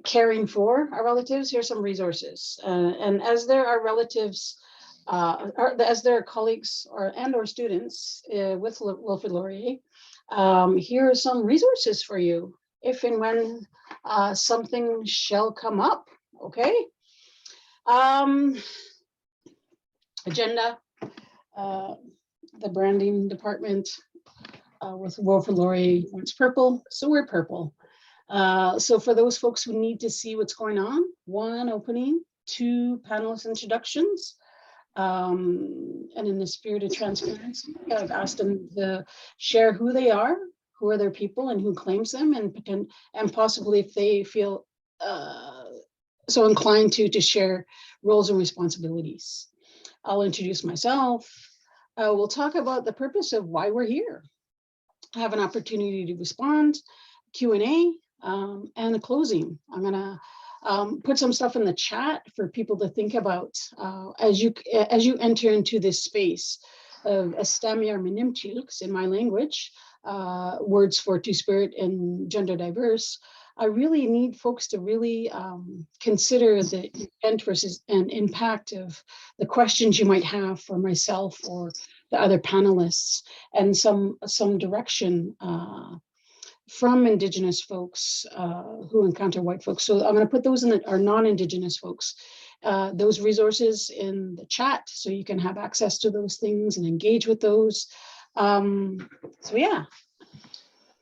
caring for our relatives, here's some resources. And as there are relatives, as there are colleagues or students with Wilfrid Laurier, here are some resources for you if and when something shall come up, okay? Agenda, the branding department with Wilfrid Laurier wants purple, so we're purple. So for those folks who need to see what's going on, 1, opening, 2, panelist introductions. And in the spirit of transparency, I've asked them to share who they are, who are their people, and who claims them, and possibly if they feel so inclined to share roles and responsibilities. I'll introduce myself. We'll talk about the purpose of why we're here. I have an opportunity to respond, Q&A, and a closing. I'm gonna put some stuff in the chat for people to think about as you enter into this space of Estamiar Minimchilks in my language, words for two-spirit and gender diverse. I really need folks to really consider the intent versus and impact of the questions you might have for myself or the other panelists, and some direction from Indigenous folks who encounter white folks. So I'm going to put those in our non-Indigenous folks, those resources in the chat so you can have access to those things and engage with those. So yeah,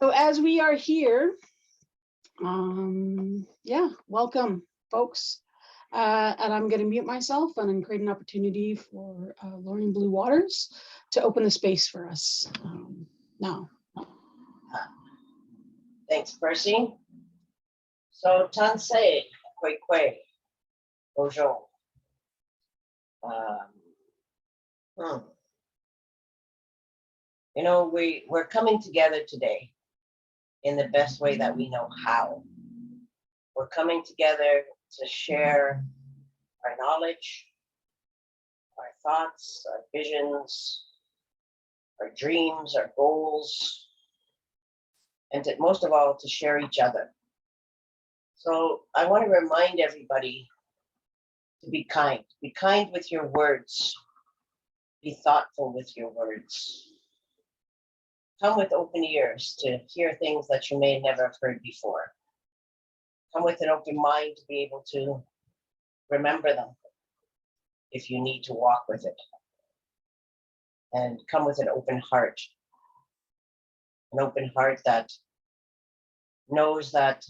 so as we are here, yeah, welcome folks. And I'm going to mute myself and create an opportunity for Laureen Blue Waters to open the space for us now. Thanks, Percy. So, Tansei, Kwekwe, Bonjour. You know, we're coming together today in the best way that we know how. We're coming together to share our knowledge, our thoughts, our visions, our dreams, our goals, and most of all, to share each other. So I want to remind everybody to be kind. Be kind with your words. Be thoughtful with your words. Come with open ears to hear things that you may never have heard before. Come with an open mind to be able to remember them if you need to walk with it. And come with an open heart. An open heart that knows that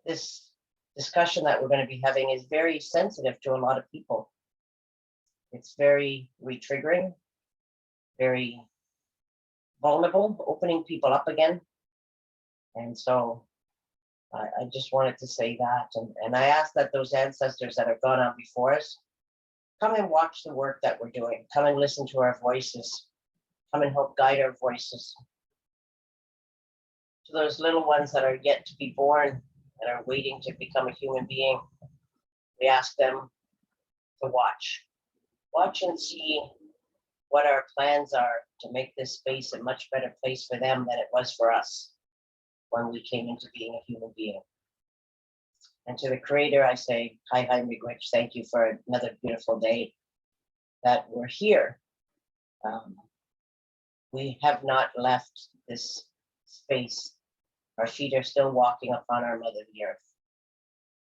this discussion that we're going to be having is very sensitive to a lot of people. It's very re-triggering, very vulnerable, opening people up again. And so I just wanted to say that. And I ask that those ancestors that have gone on before us, come and watch the work that we're doing. Come and listen to our voices. Come and help guide our voices. To those little ones that are yet to be born and are waiting to become a human being, we ask them to watch. Watch and see what our plans are to make this space a much better place for them than it was for us when we came into being a human being. And to the Creator, I say, hi, miigwech, thank you for another beautiful day that we're here. We have not left this space. Our feet are still walking upon our mother, the earth.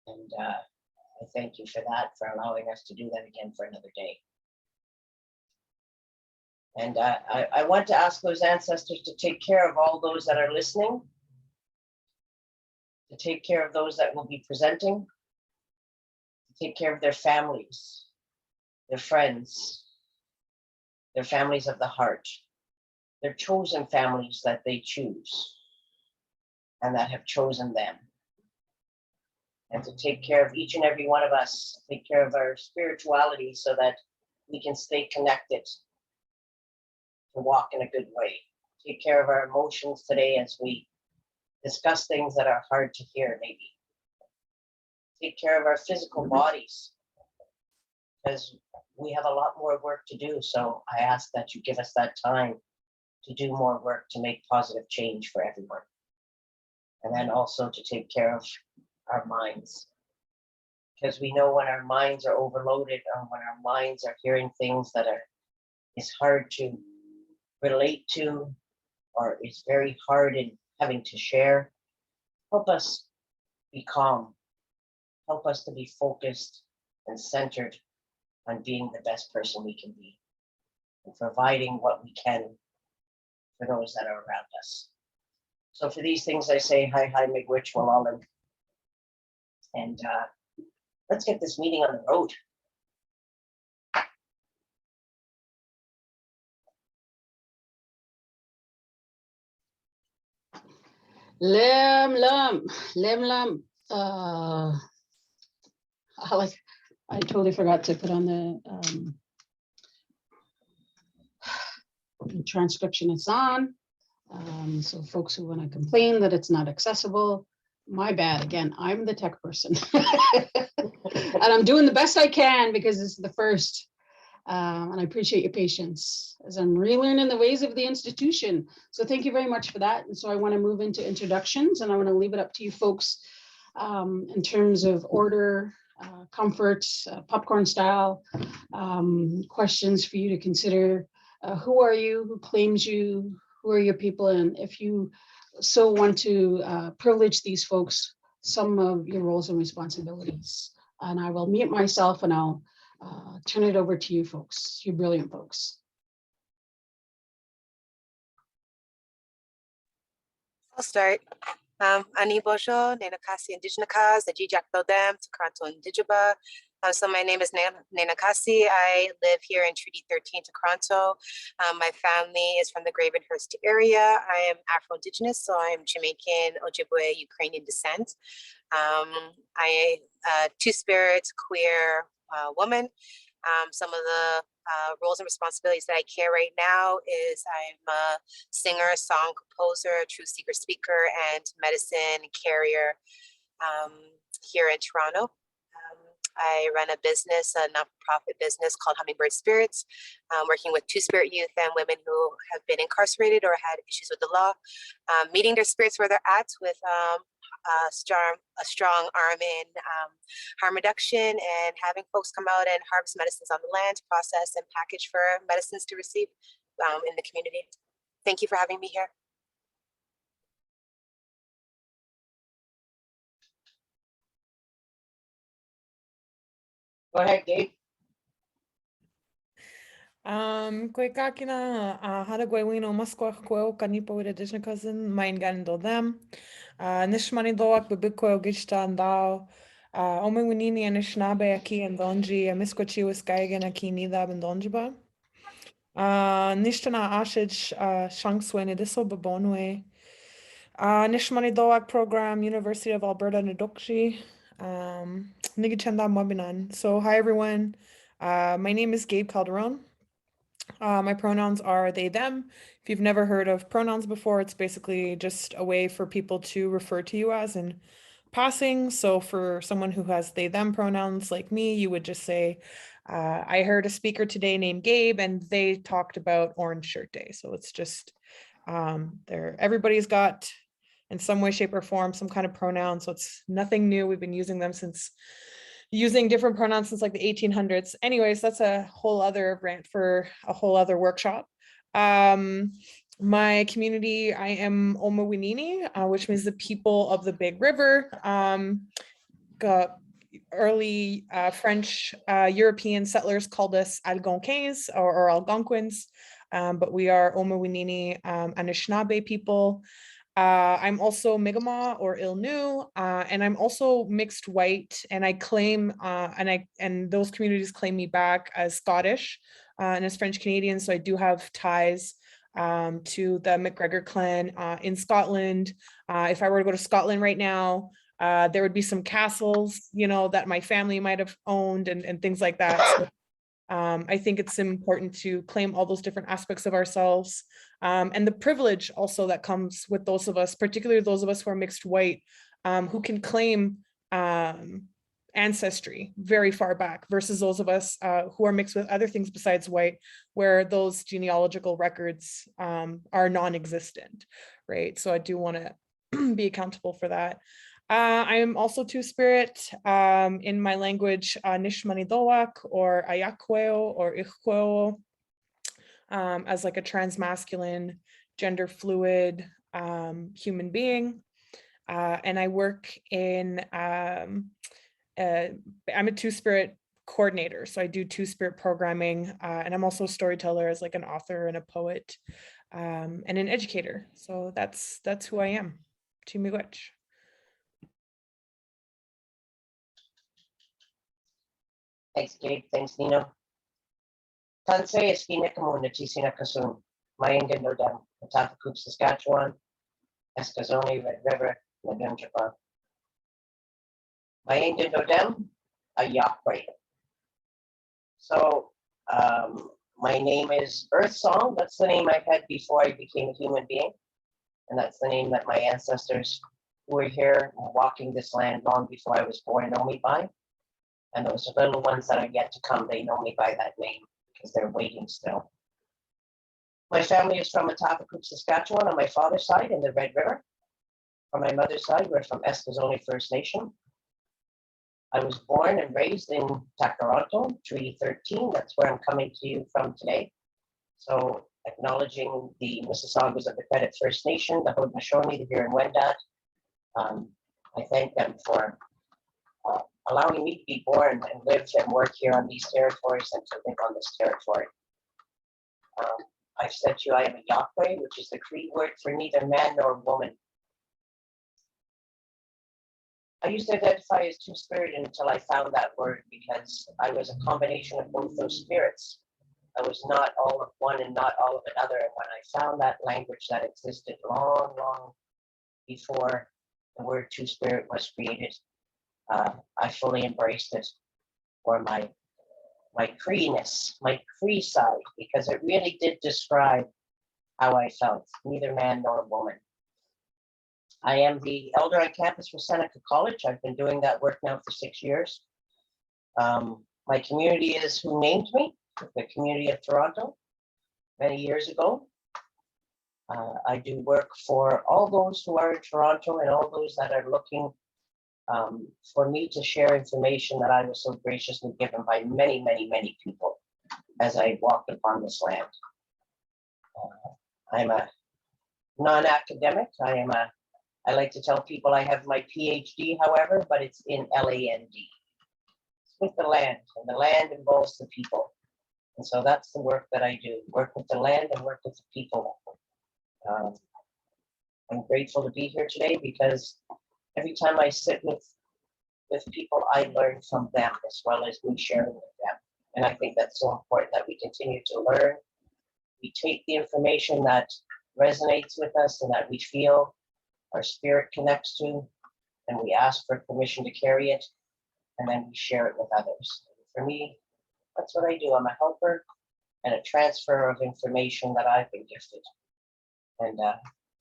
And I thank you for that, for allowing us to do that again for another day. And I want to ask those ancestors to take care of all those that are listening, to take care of those that will be presenting, to take care of their families, their friends, their families of the heart, their chosen families that they choose and that have chosen them. And to take care of each and every one of us, take care of our spirituality so that we can stay connected, to walk in a good way. Take care of our emotions today as we discuss things that are hard to hear, maybe. Take care of our physical bodies, because we have a lot more work to do. So I ask that you give us that time to do more work to make positive change for everyone. And then also to take care of our minds. Because we know when our minds are overloaded or when our minds are hearing things that is hard to relate to or is very hard in having to share, help us be calm. Help us to be focused and centered on being the best person we can be and providing what we can for those that are around us. So for these things, I say, hi, miigwech, walalim. And let's get this meeting on the road. Lem. I totally forgot to put on the transcription. It's on. So folks who want to complain that it's not accessible, my bad. Again, I'm the tech person. And I'm doing the best I can because this is the first. And I appreciate your patience as I'm relearning the ways of the institution. So thank you very much for that. And so I want to move into introductions, and I want to leave it up to you folks in terms of order, comfort, popcorn style, questions for you to consider. Who are you? Who claims you? Who are your people? And if you so want to privilege these folks, some of your roles and responsibilities. And I will mute myself and I'll turn it over to you folks, you brilliant folks. I'll start. Ani Bojo, Nenookaasi, Indigenous, the Jijak Dodem, Toronto, Indigiba. So my name is Nenookaasi. I live here in Treaty 13, Toronto. My family is from the Gravenhurst area. I am Afro-Indigenous, so I am Jamaican, Ojibwe, Ukrainian descent. I two-spirit, queer woman. Some of the roles and responsibilities that I carry right now is I'm a singer, song composer, truth seeker speaker, and medicine carrier here in Toronto. I run a business, a not-for-profit business called Hummingbird Spirits, working with two-spirit youth and women who have been incarcerated or had issues with the law, meeting their spirits where they're at with a strong arm in harm reduction, and having folks come out and harvest medicines on the land, process and package for medicines to receive in the community. Thank you for having me here. Go ahead, Gabe. Kwe kakina hada gwewino maskwa kweo kanipo with additional cousin mine gando them. Nishmani doak bibiko gishtan dao. Omamiwinini Anishnaabe aki and donji miskwachi wiskaigan aki nida and donjiba. Nishtana ashij shangswen ediso babonwe. Nishmani doak program University of Alberta Nedokshi. Nigichanda Mabinan. So hi everyone. My name is Gabe Calderon. My pronouns are they, them. If you've never heard of pronouns before, it's basically just a way for people to refer to you as in passing. So for someone who has they, them pronouns like me, you would just say, I heard a speaker today named Gabe and they talked about Orange Shirt Day. So it's just everybody's got in some way, shape or form, some kind of pronoun. So it's nothing new. We've been using them using different pronouns since like the 1800s. Anyways, that's a whole other rant for a whole other workshop. My community, I am Omamiwinini, which means the people of the big river. Early French European settlers called us Algonquins or Algonquins, but we are Omamiwinini Anishnaabe people. I'm also Miqma or Ilnu, and I'm also mixed white, and I claim, and those communities claim me back as Scottish and as French Canadian, so I do have ties to the McGregor clan in Scotland. If I were to go to Scotland right now, there would be some castles, you know, that my family might have owned and things like that. So, I think it's important to claim all those different aspects of ourselves, and the privilege also that comes with those of us, particularly those of us who are mixed white, who can claim ancestry very far back versus those of us who are mixed with other things besides white, where those genealogical records are non-existent, right? So I do want to be accountable for that. I am also two-spirit in my language, Nishmanidowak or Ayakweo or Ichkweo, as like a transmasculine, gender fluid human being. And I work in, I'm a two-spirit coordinator. So I do two-spirit programming, and I'm also a storyteller as like an author and a poet, and an educator. So that's who I am. Miigwech. Thanks, Gabe. Thanks, Nino. Tansay Eskina Kamuna Tisina Kasun, Mayenga Nodam, Atafakup, Saskatchewan, Eskazoni, Red River, Nadam Japan. Mayenga Nodam, a Yahweh. So, my name is Earth Song. That's the name I had before I became a human being. And that's the name that my ancestors who were here walking this land long before I was born know me by. And those little ones that are yet to come, they know me by that name because they're waiting still. My family is from Atafakup, Saskatchewan on my father's side in the Red River. On my mother's side, we're from Eskazoni First Nation. I was born and raised in Takaranto, Treaty 13. That's where I'm coming to you from today. So acknowledging the Mississaugas of the Credit First Nation, the Haudenosaunee, the Huron-Wendat. I thank them for allowing me to be born and live and work here on these territories and to live on this territory. I've said to you, I am a Yahweh, which is the Cree word for neither man nor woman. I used to identify as two-spirit until I found that word because I was a combination of both those spirits. I was not all of one and not all of another. And when I found that language that existed long, long before the word two-spirit was created, I fully embraced it for my Cree-ness, my Cree side, because it really did describe how I felt, neither man nor woman. I am the elder on campus for Seneca College. I've been doing that work now for 6 years. My community is who named me, the community of Toronto, many years ago. I do work for all those who are in Toronto and all those that are looking for me to share information that I was so graciously given by many, many, many people as I walked upon this land. I'm a non-academic. I like to tell people I have my PhD, however, but it's in LAND. It's with the land, and the land involves the people. And so that's the work that I do, work with the land and work with the people. I'm grateful to be here today because every time I sit with people, I learn from them as well as me sharing with them. And I think that's so important that we continue to learn. We take the information that resonates with us and that we feel our spirit connects to, and we ask for permission to carry it, and then we share it with others. For me, that's what I do. I'm a helper and a transfer of information that I've been gifted. And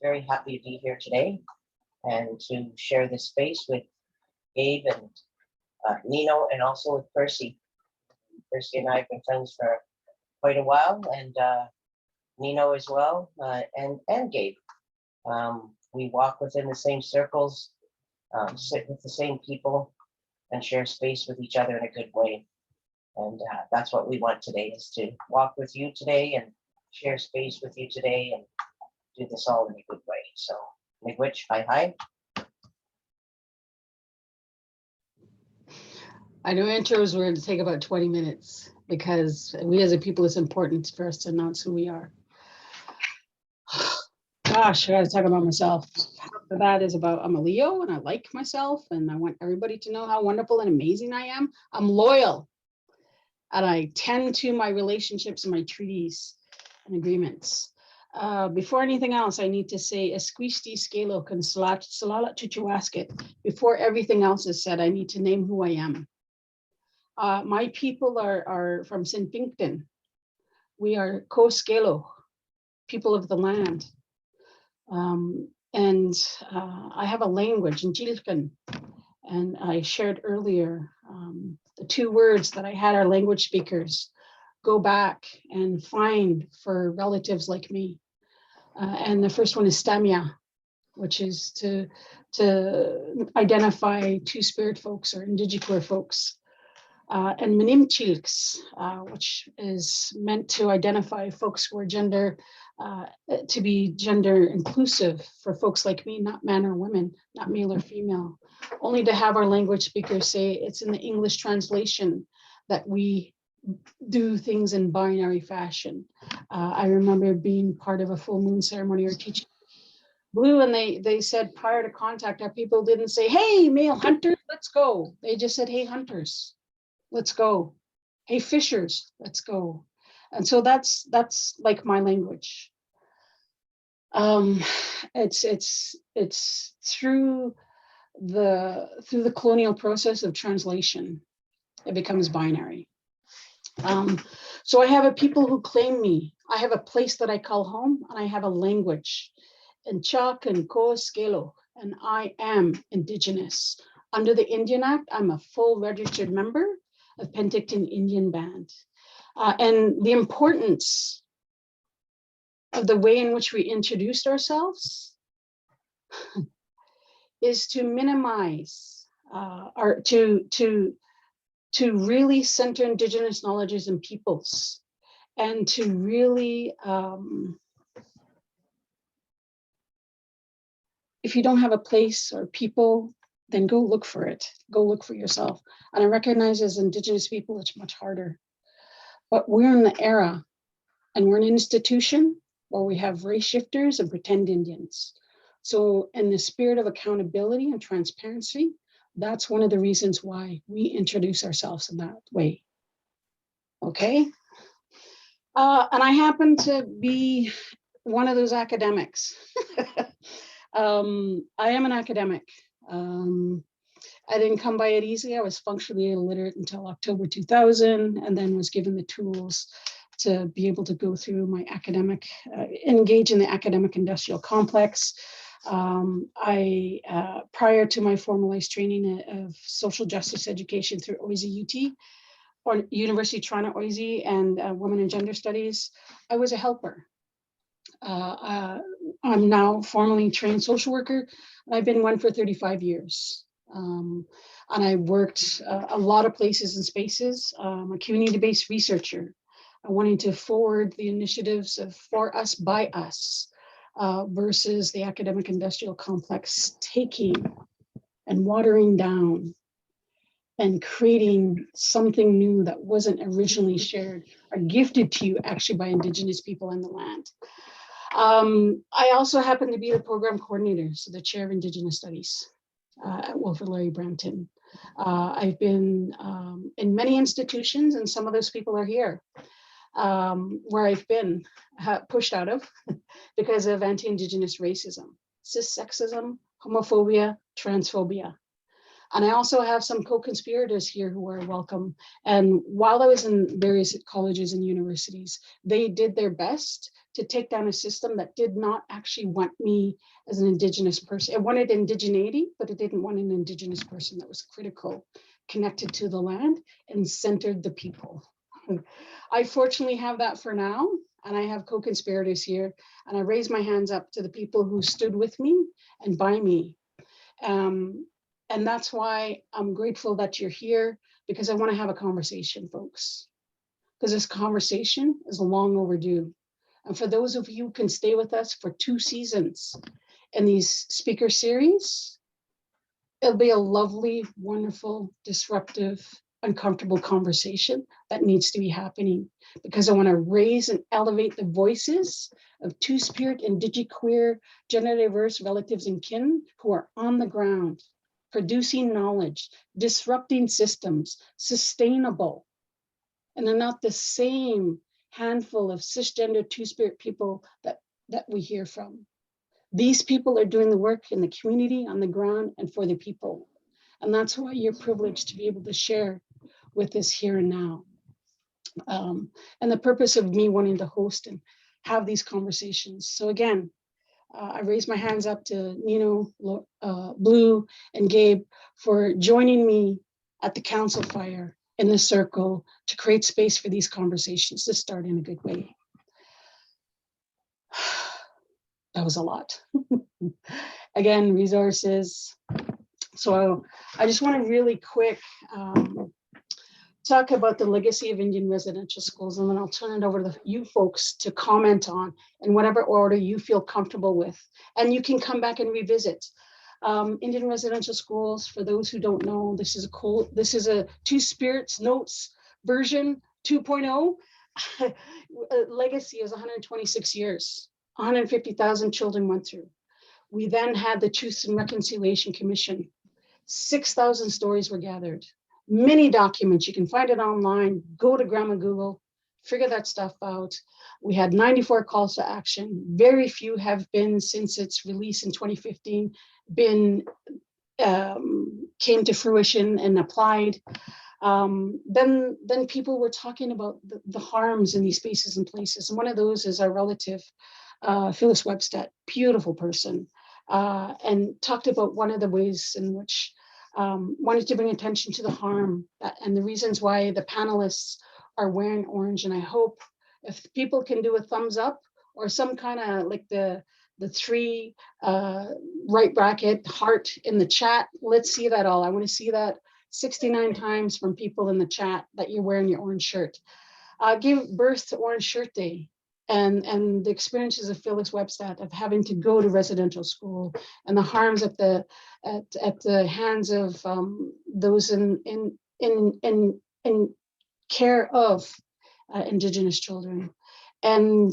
very happy to be here today and to share this space with Gabe and Nino, and also with Percy. Percy and I have been friends for quite a while, and Nino as well, and Gabe. We walk within the same circles, sit with the same people, and share space with each other in a good way. And that's what we want today, is to walk with you today and share space with you today and do this all in a good way. So, Miigwech, hi. I know intros were going to take about 20 minutes because we as a people, it's important for us to announce who we are. Gosh, I got to talk about myself. That is about, I'm a Leo and I like myself and I want everybody to know how wonderful and amazing I am. I'm loyal and I tend to my relationships and my treaties and agreements. Before anything else, I need to say, Esquisti Scalo can Salala Chuchuasket. Before everything else is said, I need to name who I am. My people are from St. Pinkton. We are Ko-Scalo, people of the land. I have a language in Jilkan, and I shared earlier the 2 words that I had our language speakers go back and find for relatives like me. And the first one is stamia. which is to identify Two-Spirit folks or Indiqueer folks. And Menimchilks, which is meant to identify folks who are to be gender inclusive for folks like me, not man or women, not male or female. Only to have our language speakers say it's in the English translation that we do things in binary fashion. I remember being part of a full moon ceremony or teaching Blue, and they said prior to contact, our people didn't say, hey, male hunters, let's go. They just said, hey, hunters, let's go. Hey, fishers, let's go. And so that's like my language. It's through the colonial process of translation, it becomes binary. So I have a people who claim me. I have a place that I call home, and I have a language. And Chak and Ko Skelo, and I am Indigenous. Under the Indian Act, I'm a full registered member of Penticton Indian Band. And the importance of the way in which we introduced ourselves is to minimize to really center Indigenous knowledges and peoples, and to really, if you don't have a place or people, then go look for it. Go look for yourself. And I recognize as Indigenous people, it's much harder. But we're in the era, and we're an institution where we have race shifters and pretend Indians. So in the spirit of accountability and transparency, that's one of the reasons why we introduce ourselves in that way. Okay. And I happen to be one of those academics. I am an academic. I didn't come by it easy. I was functionally illiterate until October 2000, and then was given the tools to be able to go through my academic, engage in the academic industrial complex. Prior to my formalized training of social justice education through OISE UT, or University of Toronto OISE, and Women and Gender Studies, I was a helper. I'm now formally trained social worker. I've been one for 35 years. And I worked a lot of places and spaces. I'm a community-based researcher. I wanted to forward the initiatives of for us, by us, versus the academic industrial complex taking and watering down and creating something new that wasn't originally shared or gifted to you actually by Indigenous people in the land. I also happen to be the program coordinator, so the chair of Indigenous Studies at Wilfrid Laurier Brampton. I've been in many institutions, and some of those people are here, where I've been pushed out of because of anti-Indigenous racism, cis-sexism, homophobia, transphobia. And I also have some co-conspirators here who are welcome. And while I was in various colleges and universities, they did their best to take down a system that did not actually want me as an Indigenous person. It wanted indigeneity, but it didn't want an Indigenous person that was critical, connected to the land, and centered the people. I fortunately have that for now, and I have co-conspirators here, and I raise my hands up to the people who stood with me and by me. And that's why I'm grateful that you're here, because I want to have a conversation, folks, because this conversation is long overdue. And for those of you who can stay with us for 2 seasons in these speaker series, it'll be a lovely, wonderful, disruptive, uncomfortable conversation that needs to be happening, because I want to raise and elevate the voices of Two-Spirit, Indiqueer, gender diverse relatives and kin who are on the ground, producing knowledge, disrupting systems, sustainable. And they're not the same handful of cisgender Two-Spirit people that we hear from. These people are doing the work in the community, on the ground, and for the people. And that's why you're privileged to be able to share with us here and now. And the purpose of me wanting to host and have these conversations. So again, I raise my hands up to Nino, Blue, and Gabe for joining me at the council fire in the circle to create space for these conversations to start in a good way. That was a lot. again, resources. So I just want to really quick talk about the legacy of Indian residential schools, and then I'll turn it over to you folks to comment on in whatever order you feel comfortable with. And you can come back and revisit. Indian residential schools, for those who don't know, this is a Two Spirits Notes version 2.0. Legacy is 126 years, 150,000 children went through. We then had the Truth and Reconciliation Commission. 6,000 stories were gathered. Many documents, you can find it online, go to Grandma Google, figure that stuff out. We had 94 calls to action. Very few have been, since its release in 2015, came to fruition and applied. Then people were talking about the harms in these spaces and places. And one of those is our relative, Phyllis Webster, beautiful person, and talked about one of the ways in which wanted to bring attention to the harm and the reasons why the panelists are wearing orange. And I hope if people can do a thumbs up or some kind of like the three right bracket heart in the chat, let's see that all. I want to see that 69 times from people in the chat that you're wearing your orange shirt. Gave birth to Orange Shirt Day. And the experiences of Phyllis Webster of having to go to residential school and the harms at the hands of those in care of Indigenous children, and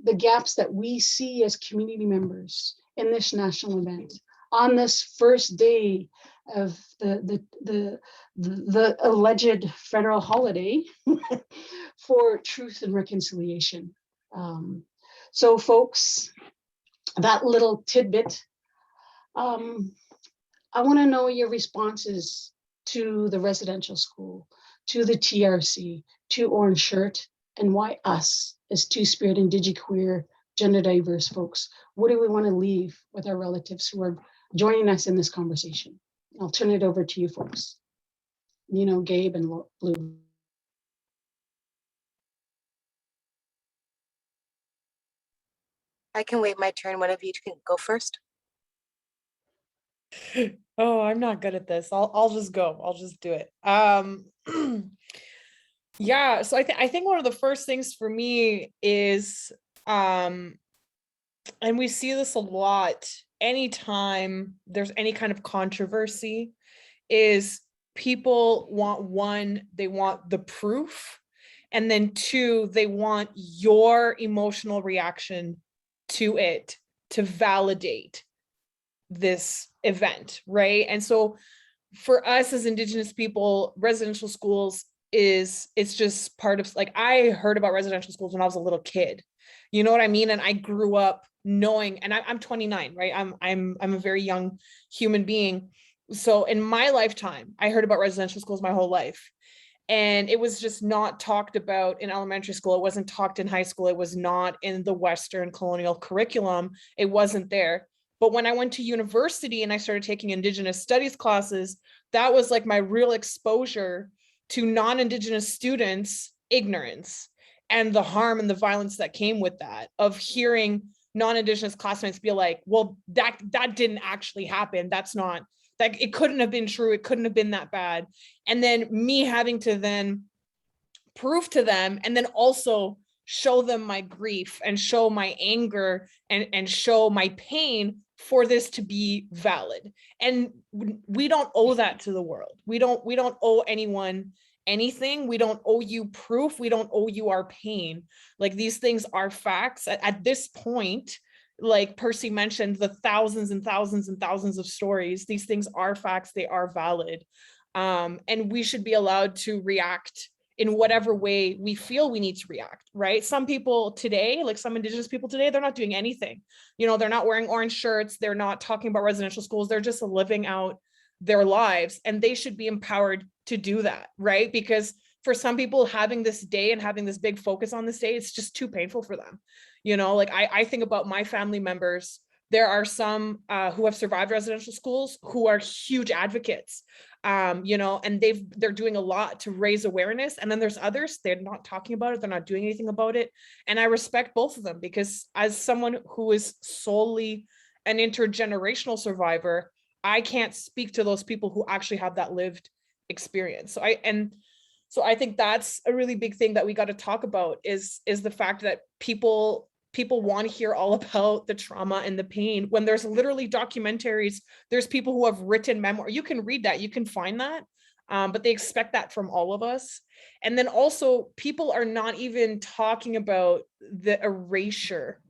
the gaps that we see as community members in this national event on this first day of the alleged federal holiday for truth and reconciliation. So folks, that little tidbit, I want to know your responses to the residential school, to the TRC, to Orange Shirt, and why us as Two-Spirit, Indiqueer, gender diverse folks. What do we want to leave with our relatives who are joining us in this conversation? I'll turn it over to you folks. You know, Gabe and Blue. I can wait my turn. One of you can go first. Oh, I'm not good at this. I'll just go. I'll just do it. Yeah, so I think one of the first things for me is and we see this a lot anytime there's any kind of controversy, is people want, one, they want the proof, and then two, they want your emotional reaction to it to validate this event, right? And so for us as Indigenous people, residential schools it's just part of, like, I heard about residential schools when I was a little kid, you know what I mean? And I grew up knowing, and I'm 29, right? I'm a very young human being. So in my lifetime, I heard about residential schools my whole life. And it was just not talked about in elementary school. It wasn't talked in high school. It was not in the Western colonial curriculum. It wasn't there. But when I went to university and I started taking Indigenous studies classes, that was like my real exposure to non-Indigenous students' ignorance and the harm and the violence that came with that, of hearing non-Indigenous classmates be like, well, that didn't actually happen. That's not, like, it couldn't have been true. It couldn't have been that bad. And then me having to then prove to them and then also show them my grief and show my anger and show my pain for this to be valid. And we don't owe that to the world. We don't owe anyone anything. We don't owe you proof. We don't owe you our pain. Like, these things are facts. At this point, like Percy mentioned, the thousands and thousands and thousands of stories, these things are facts, they are valid. And we should be allowed to react in whatever way we feel we need to react, right? Some people today, like some Indigenous people today, they're not doing anything. You know, they're not wearing orange shirts. They're not talking about residential schools. They're just living out their lives, and they should be empowered to do that, right? Because for some people, having this day and having this big focus on this day, it's just too painful for them. You know, like I think about my family members. There are some who have survived residential schools who are huge advocates, you know, and they're doing a lot to raise awareness. And then there's others, they're not talking about it. They're not doing anything about it. And I respect both of them, because as someone who is solely an intergenerational survivor, I can't speak to those people who actually have that lived experience. So I think that's a really big thing that we got to talk about is the fact that people want to hear all about the trauma and the pain when there's literally documentaries, there's people who have written memoir. You can read that, you can find that, but they expect that from all of us. And then also people are not even talking about the erasure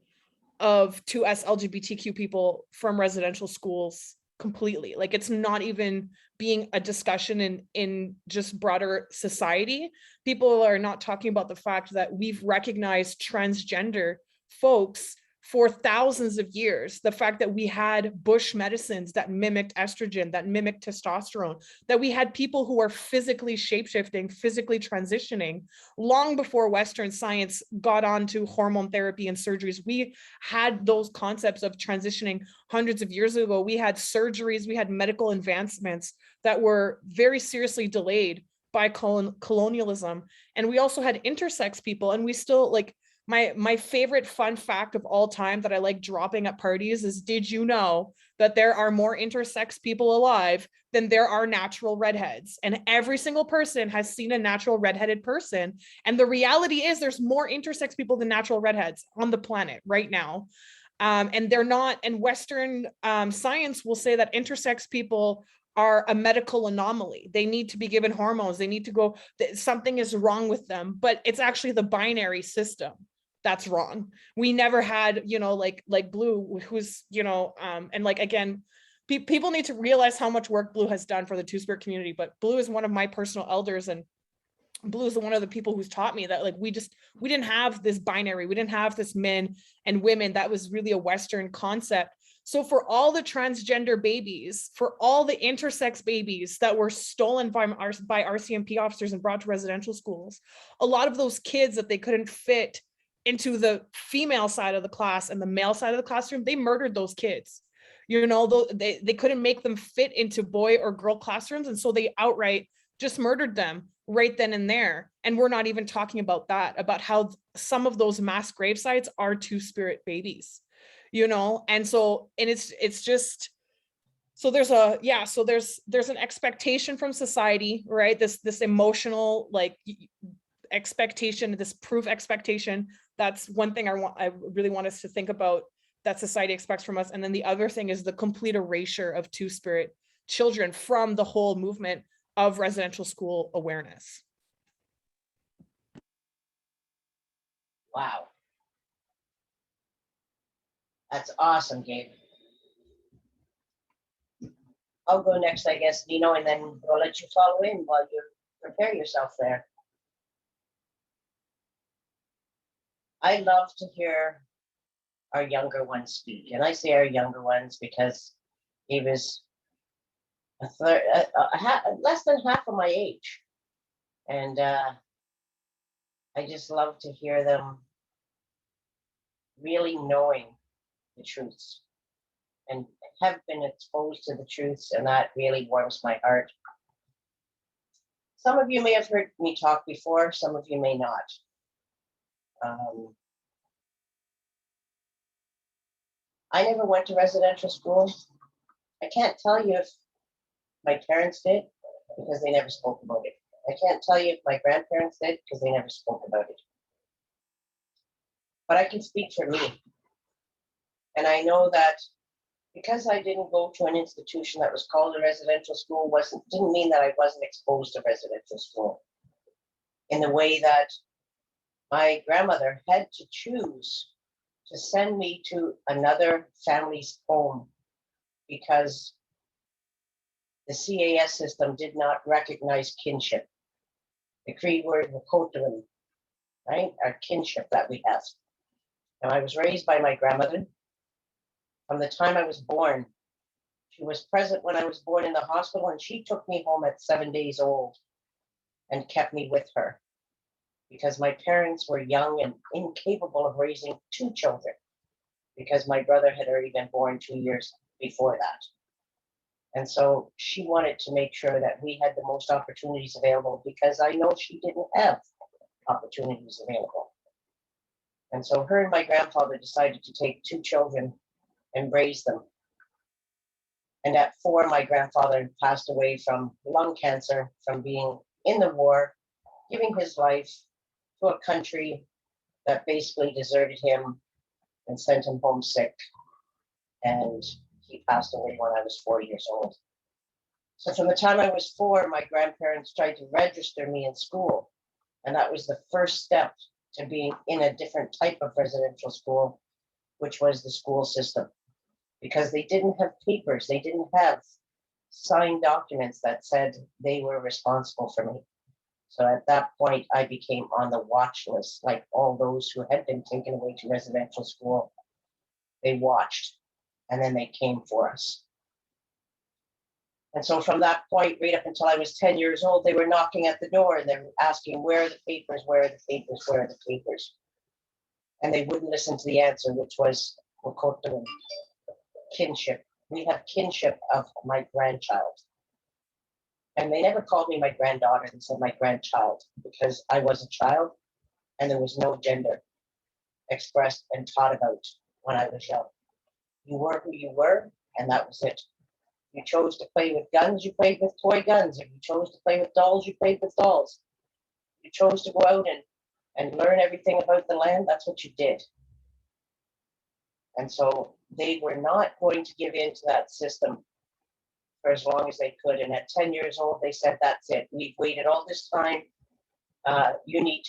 of 2SLGBTQ people from residential schools completely. Like it's not even being a discussion in just broader society. People are not talking about the fact that we've recognized transgender folks for thousands of years. The fact that we had bush medicines that mimicked estrogen, that mimicked testosterone, that we had people who are physically shapeshifting, physically transitioning long before Western science got onto hormone therapy and surgeries. We had those concepts of transitioning hundreds of years ago. We had surgeries, we had medical advancements that were very seriously delayed by colonialism. And we also had intersex people, and we still like, my favorite fun fact of all time that I like dropping at parties is, did you know that there are more intersex people alive than there are natural redheads? And every single person has seen a natural redheaded person. And the reality is there's more intersex people than natural redheads on the planet right now. And they're not, and Western science will say that intersex people are a medical anomaly. They need to be given hormones. They need to go, something is wrong with them, but it's actually the binary system that's wrong. We never had, you know, like Blue, who's, you know, and like, again, people need to realize how much work Blue has done for the Two-Spirit community, but Blue is one of my personal elders, and Blue is one of the people who's taught me that like we didn't have this binary. We didn't have this men and women. That was really a Western concept. So for all the transgender babies, for all the intersex babies that were stolen by RCMP officers and brought to residential schools, a lot of those kids that they couldn't fit into the female side of the class and the male side of the classroom, they murdered those kids. You know, they couldn't make them fit into boy or girl classrooms. And so they outright just murdered them right then and there. And we're not even talking about that, about how some of those mass grave sites are Two-Spirit babies, you know? And so, and it's just, so there's an expectation from society, right? This emotional, like, expectation, this proof expectation. That's one thing I really want us to think about, that society expects from us. And then the other thing is the complete erasure of Two-Spirit children from the whole movement of residential school awareness. Wow. That's awesome, Gabe. I'll go next, I guess, Dino, and then we'll let you follow in while you prepare yourself there. I love to hear our younger ones speak. And I say our younger ones because he was less than half of my age. And I just love to hear them really knowing the truths and have been exposed to the truths, and that really warms my heart. Some of you may have heard me talk before, some of you may not. I never went to residential school. I can't tell you if my parents did, because they never spoke about it. I can't tell you if my grandparents did, because they never spoke about it. But I can speak for me. And I know that because I didn't go to an institution that was called a residential school, didn't mean that I wasn't exposed to residential school. In the way that my grandmother had to choose to send me to another family's home because the CAS system did not recognize kinship. The Cree word, Ochrym, right? Our kinship that we have. Now, I was raised by my grandmother. From the time I was born, she was present when I was born in the hospital, and she took me home at 7 days old and kept me with her because my parents were young and incapable of raising 2 children because my brother had already been born 2 years before that. And so she wanted to make sure that we had the most opportunities available because I know she didn't have opportunities available. And so her and my grandfather decided to take 2 children and raise them. And at 4, my grandfather passed away from lung cancer, from being in the war, giving his life to a country that basically deserted him and sent him home sick. And he passed away when I was 4 years old. So from the time I was 4, my grandparents tried to register me in school. And that was the first step to being in a different type of residential school, which was the school system. Because they didn't have papers, they didn't have signed documents that said they were responsible for me. So at that point, I became on the watch list, like all those who had been taken away to residential school. They watched, and then they came for us. And so from that point, right up until I was 10 years old, they were knocking at the door and they were asking, where are the papers, where are the papers, where are the papers? And they wouldn't listen to the answer, which was Ochrym, kinship. We have kinship of my grandchild. And they never called me my granddaughter, they said my grandchild, because I was a child and there was no gender expressed and taught about when I was young. You were who you were, and that was it. You chose to play with guns, you played with toy guns. If you chose to play with dolls, you played with dolls. You chose to go out and learn everything about the land, that's what you did. And so they were not going to give in to that system for as long as they could. And at 10 years old, they said, that's it. We've waited all this time. You need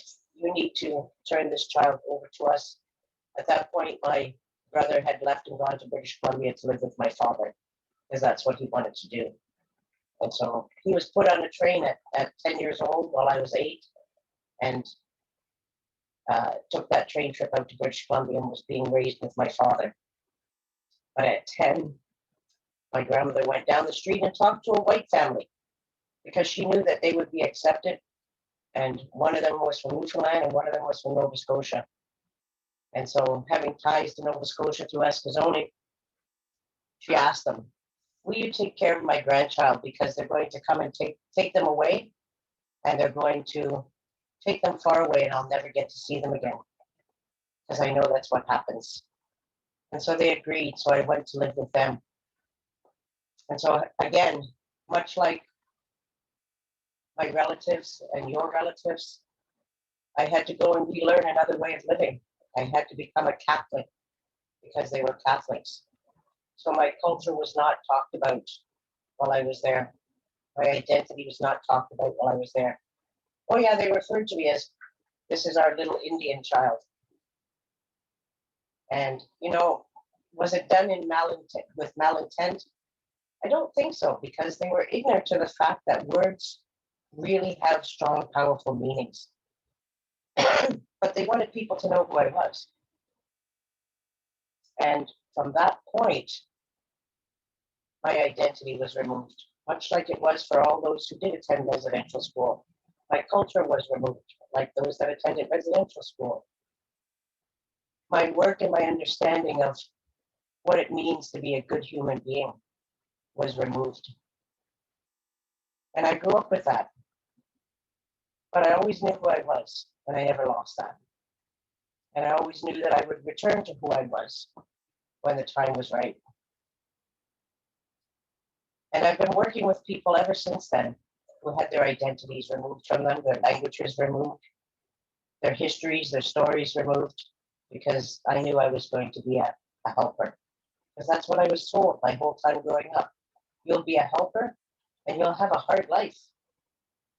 to turn this child over to us. At that point, my brother had left and gone to British Columbia to live with my father, because that's what he wanted to do. And so he was put on a train at 10 years old while I was 8, and took that train trip out to British Columbia and was being raised with my father. But at 10, my grandmother went down the street and talked to a white family because she knew that they would be accepted. And one of them was from Newfoundland and one of them was from Nova Scotia. And so having ties to Nova Scotia through Escazone, she asked them, will you take care of my grandchild, because they're going to come and take them away, and they're going to take them far away and I'll never get to see them again, because I know that's what happens. And so they agreed. So I went to live with them. And so again, much like my relatives and your relatives, I had to go and relearn another way of living. I had to become a Catholic because they were Catholics. So my culture was not talked about while I was there. My identity was not talked about while I was there. Oh yeah, they referred to me as, this is our little Indian child. And, you know, was it done in with malintent? I don't think so, because they were ignorant to the fact that words really have strong, powerful meanings. But they wanted people to know who I was. And from that point, my identity was removed, much like it was for all those who did attend residential school. My culture was removed, like those that attended residential school. My work and my understanding of what it means to be a good human being was removed. And I grew up with that. But I always knew who I was, and I never lost that. And I always knew that I would return to who I was when the time was right. And I've been working with people ever since then who had their identities removed from them, their languages removed, their histories, their stories removed, because I knew I was going to be a helper. Because that's what I was told my whole time growing up. You'll be a helper and you'll have a hard life.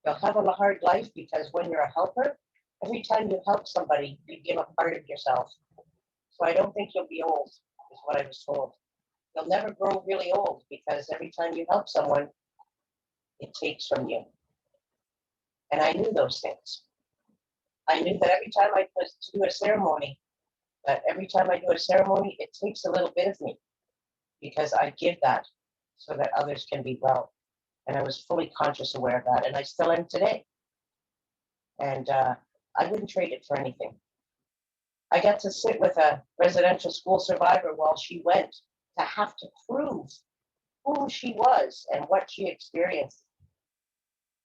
You'll have a hard life because when you're a helper, every time you help somebody, you give a part of yourself. So I don't think you'll be old, is what I was told. You'll never grow really old because every time you help someone, it takes from you. And I knew those things. I knew that every time I do a ceremony, it takes a little bit of me because I give that so that others can be well. And I was fully conscious, aware of that, and I still am today. And I wouldn't trade it for anything. I got to sit with a residential school survivor while she went to have to prove who she was and what she experienced.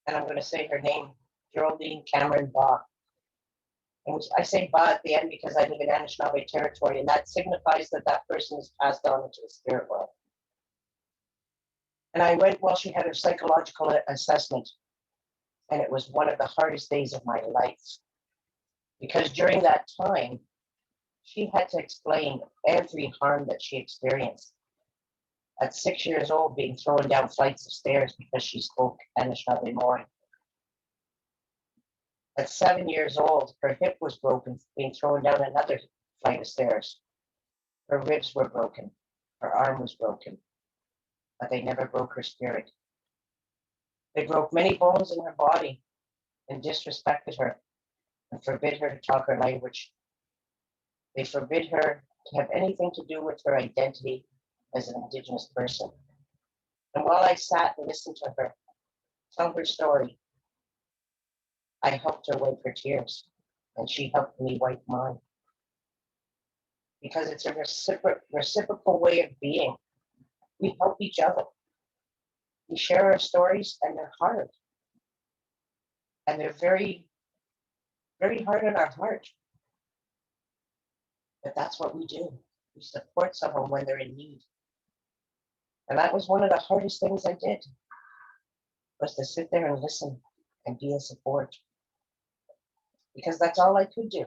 And I'm going to say her name, Geraldine Cameron Bach. And I say ba at the end because I live in Anishinaabe territory, and that signifies that that person is passed on into the spirit world. And I went while she had her psychological assessment, and it was one of the hardest days of my life. Because during that time, she had to explain every harm that she experienced. At 6 years old, being thrown down flights of stairs because she spoke Anishinaabe Maori. At 7 years old, her hip was broken, being thrown down another flight of stairs. Her ribs were broken, her arm was broken, but they never broke her spirit. They broke many bones in her body and disrespected her and forbid her to talk her language. They forbid her to have anything to do with her identity as an Indigenous person. And while I sat and listened to her tell her story, I helped her wipe her tears, and she helped me wipe mine. Because it's a reciprocal way of being. We help each other. We share our stories, and they're hard. And they're very, very hard on our heart. But that's what we do. We support someone when they're in need. And that was one of the hardest things I did, was to sit there and listen and be a support. Because that's all I could do.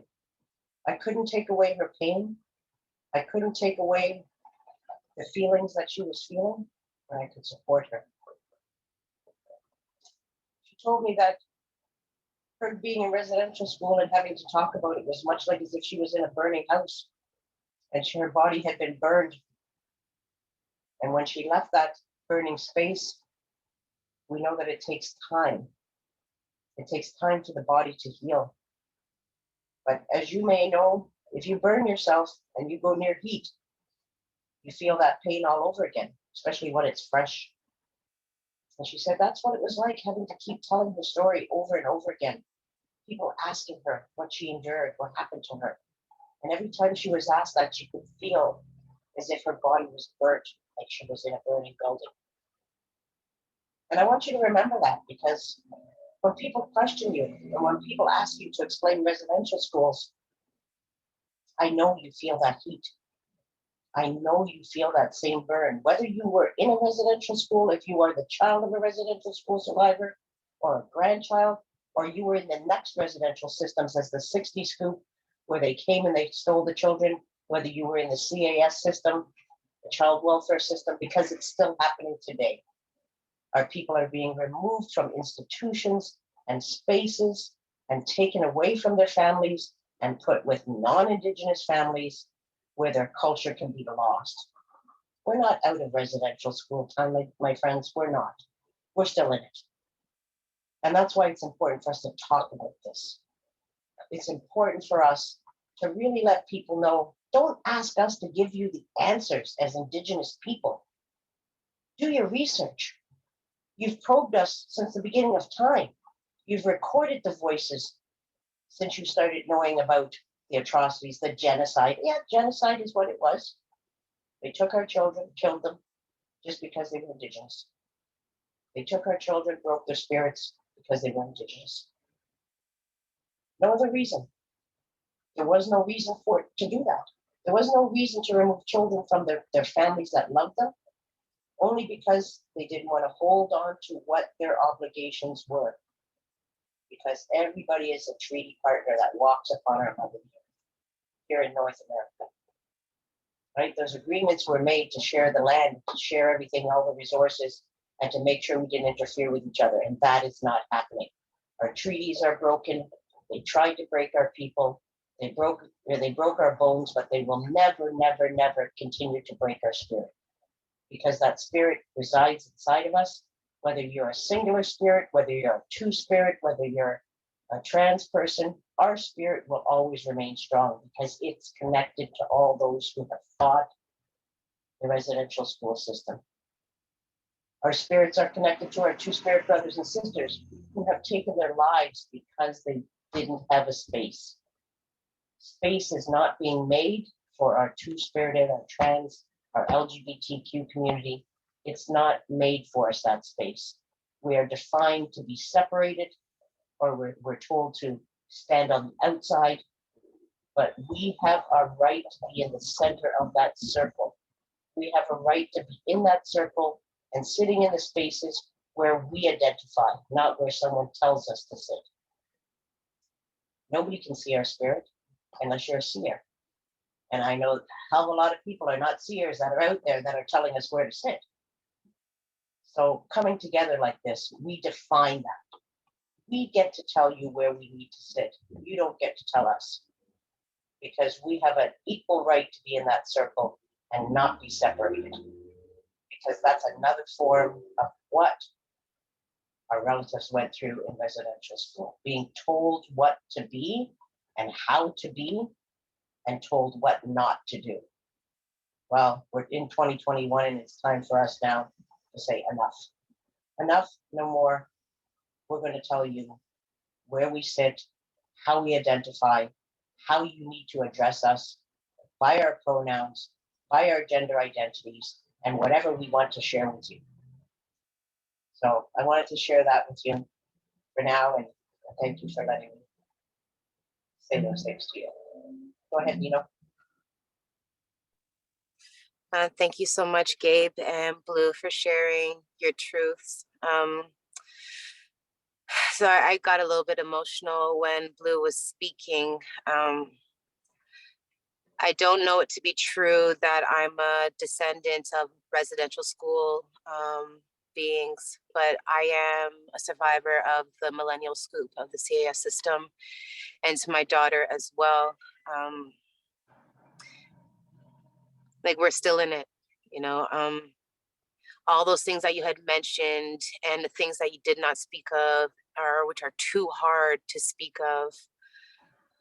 I couldn't take away her pain. I couldn't take away the feelings that she was feeling, but I could support her. She told me that her being in residential school and having to talk about it was much like as if she was in a burning house, and her body had been burned. And when she left that burning space, we know that it takes time. It takes time for the body to heal. But as you may know, if you burn yourself and you go near heat, you feel that pain all over again, especially when it's fresh. And she said that's what it was like, having to keep telling her story over and over again. People asking her what she endured, what happened to her. And every time she was asked that, she could feel as if her body was burnt, like she was in a burning building. And I want you to remember that, because when people question you and when people ask you to explain residential schools, I know you feel that heat. I know you feel that same burn, whether you were in a residential school, if you are the child of a residential school survivor or a grandchild, or you were in the next residential systems as the 60 scoop, where they came and they stole the children, whether you were in the CAS system, the child welfare system, because it's still happening today. Our people are being removed from institutions and spaces and taken away from their families and put with non-Indigenous families where their culture can be lost. We're not out of residential school time, my friends, we're not. We're still in it. And that's why it's important for us to talk about this. It's important for us to really let people know, don't ask us to give you the answers as Indigenous people. Do your research. You've probed us since the beginning of time. You've recorded the voices since you started knowing about the atrocities, the genocide. Yeah, genocide is what it was. They took our children, killed them, just because they were Indigenous. They took our children, broke their spirits because they were Indigenous. No other reason. There was no reason for it to do that. There was no reason to remove children from their families that loved them, only because they didn't want to hold on to what their obligations were. Because everybody is a treaty partner that walks upon our mother here in North America. Right? Those agreements were made to share the land, to share everything, all the resources, and to make sure we didn't interfere with each other. And that is not happening. Our treaties are broken. They tried to break our people. They broke our bones, but they will never, never, never continue to break our spirit. Because that spirit resides inside of us, whether you're a singular spirit, whether you're a two-spirit, whether you're a trans person, our spirit will always remain strong because it's connected to all those who have fought the residential school system. Our spirits are connected to our two-spirit brothers and sisters who have taken their lives because they didn't have a space. Space is not being made for our two-spirited, our trans, our LGBTQ community. It's not made for us, that space. We are defined to be separated, or we're told to stand on the outside, but we have a right to be in the center of that circle. We have a right to be in that circle and sitting in the spaces where we identify, not where someone tells us to sit. Nobody can see our spirit unless you're a seer. And I know a hell of a lot of people are not seers that are out there that are telling us where to sit. So coming together like this, we define that. We get to tell you where we need to sit. You don't get to tell us, because we have an equal right to be in that circle and not be separated, because that's another form of what our relatives went through in residential school, being told what to be and how to be, and told what not to do. Well, we're in 2021 and it's time for us now to say enough. Enough, no more. We're going to tell you where we sit, how we identify, how you need to address us by our pronouns, by our gender identities, and whatever we want to share with you. So I wanted to share that with you for now, and thank you for letting me say those things to you. Go ahead, Nino. Thank you so much, Gabe and Blue, for sharing your truths. So I got a little bit emotional when Blue was speaking. I don't know it to be true that I'm a descendant of residential school beings, but I am a survivor of the millennial scoop of the CAS system, and to my daughter as well. Like, we're still in it, you know. All those things that you had mentioned and the things that you did not speak of, or which are too hard to speak of.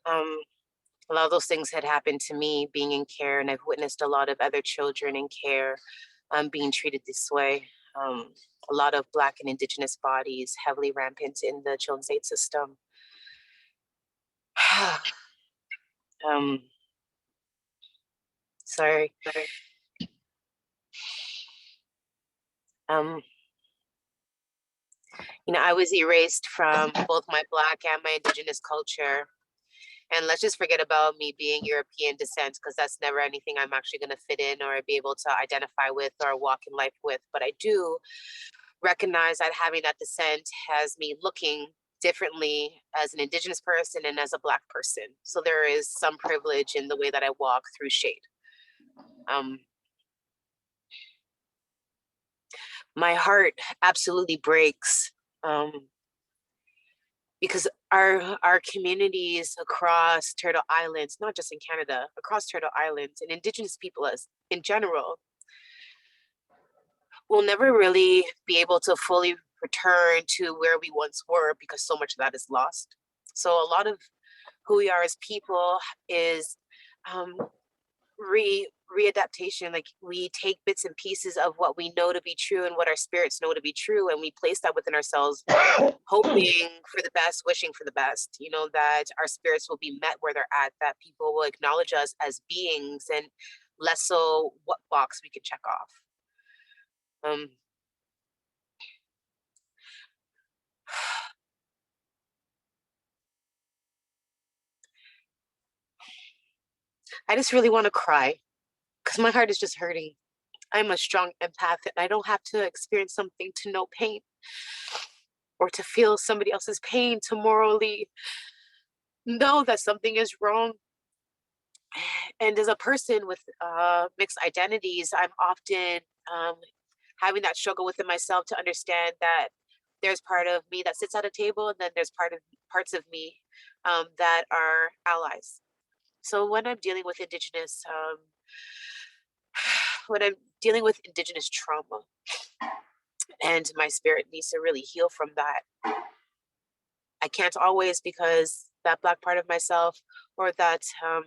A lot of those things had happened to me being in care, and I've witnessed a lot of other children in care being treated this way. A lot of Black and Indigenous bodies heavily rampant in the children's aid system. Sorry. You know, I was erased from both my Black and my Indigenous culture. And let's just forget about me being European descent, because that's never anything I'm actually going to fit in or be able to identify with or walk in life with. But I do recognize that having that descent has me looking differently as an Indigenous person and as a Black person. So there is some privilege in the way that I walk through shade. My heart absolutely breaks because our communities across Turtle Islands, not just in Canada, across Turtle Islands, and Indigenous people as in general, will never really be able to fully return to where we once were, because so much of that is lost. So a lot of who we are as people is readaptation. Like, we take bits and pieces of what we know to be true and what our spirits know to be true, and we place that within ourselves, hoping for the best, wishing for the best, you know, that our spirits will be met where they're at, that people will acknowledge us as beings, and less so what box we could check off. I just really want to cry because my heart is just hurting. I'm a strong empath, and I don't have to experience something to know pain or to feel somebody else's pain to morally know that something is wrong. And as a person with mixed identities, I'm often having that struggle within myself to understand that there's part of me that sits at a table, and then there's parts of me that are allies. So when I'm dealing with Indigenous, when I'm dealing with Indigenous trauma, and my spirit needs to really heal from that, I can't always, because that Black part of myself or that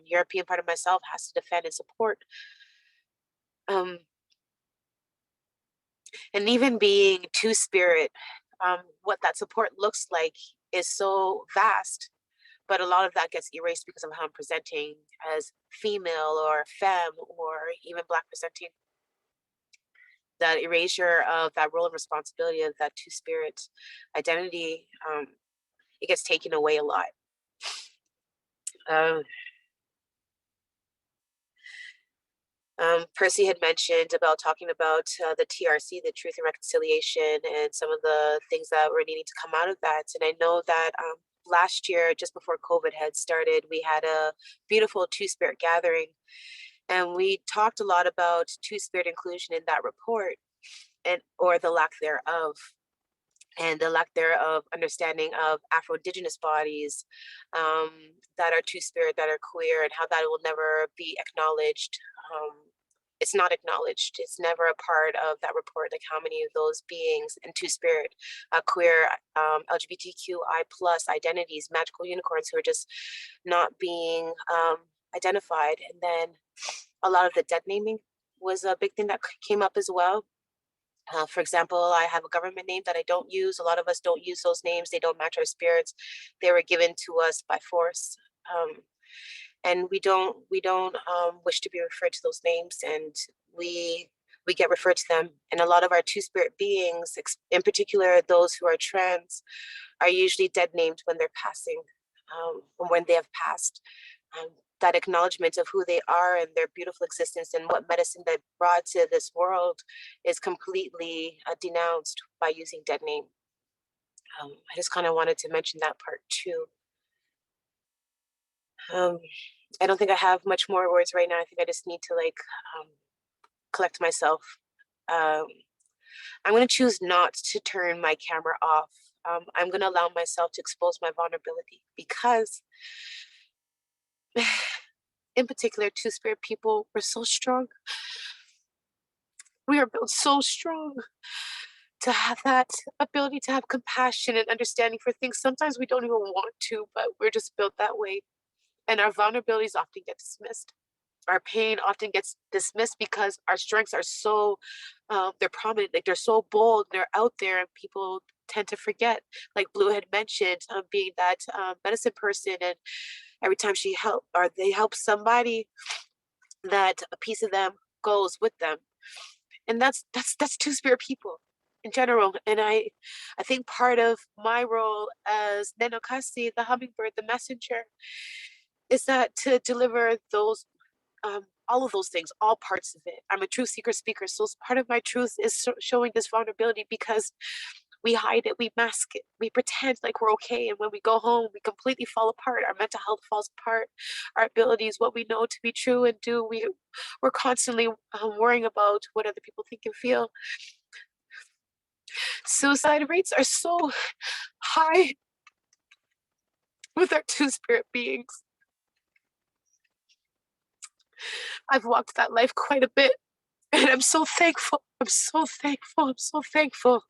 European part of myself has to defend and support. And even being two-spirit, what that support looks like is so vast, but a lot of that gets erased because of how I'm presenting as female or femme or even Black presenting. That erasure of that role and responsibility of that two-spirit identity, it gets taken away a lot. Percy had mentioned about talking about the TRC, the Truth and Reconciliation, and some of the things that were needing to come out of that. And I know that last year, just before COVID had started, we had a beautiful Two-Spirit gathering. And we talked a lot about Two-Spirit inclusion in that report, or the lack thereof, and the lack thereof understanding of Afro-Indigenous bodies that are Two-Spirit, that are queer, and how that will never be acknowledged. It's not acknowledged. It's never a part of that report, like how many of those beings in Two-Spirit, queer, LGBTQI plus identities, magical unicorns who are just not being identified. And then a lot of the dead naming was a big thing that came up as well. For example, I have a government name that I don't use. A lot of us don't use those names. They don't match our spirits. They were given to us by force. And we don't wish to be referred to those names, and we get referred to them. And a lot of our Two-Spirit beings, in particular those who are trans, are usually dead named when they're passing, when they have passed. That acknowledgement of who they are and their beautiful existence and what medicine they brought to this world is completely denounced by using dead name. I just kind of wanted to mention that part too. I don't think I have much more words right now. I think I just need to collect myself. I'm going to choose not to turn my camera off. I'm going to allow myself to expose my vulnerability because in particular, Two-Spirit people, we're so strong. We are built so strong to have that ability to have compassion and understanding for things. Sometimes we don't even want to, but we're just built that way. And our vulnerabilities often get dismissed. Our pain often gets dismissed because our strengths are so, they're prominent, like they're so bold, they're out there, and people tend to forget. Like Blue had mentioned, being that medicine person, and every time they help somebody, that a piece of them goes with them. And that's Two-Spirit people in general. And I think part of my role as Nenookaasi, the hummingbird, the messenger, is that to deliver those, all of those things, all parts of it. I'm a truth seeker speaker, so part of my truth is showing this vulnerability because we hide it, we mask it, we pretend like we're okay, and when we go home, we completely fall apart. Our mental health falls apart. Our abilities, what we know to be true and do, we're constantly worrying about what other people think and feel. Suicide rates are so high with our Two-Spirit beings. I've walked that life quite a bit, and I'm so thankful. I'm so thankful. I'm so thankful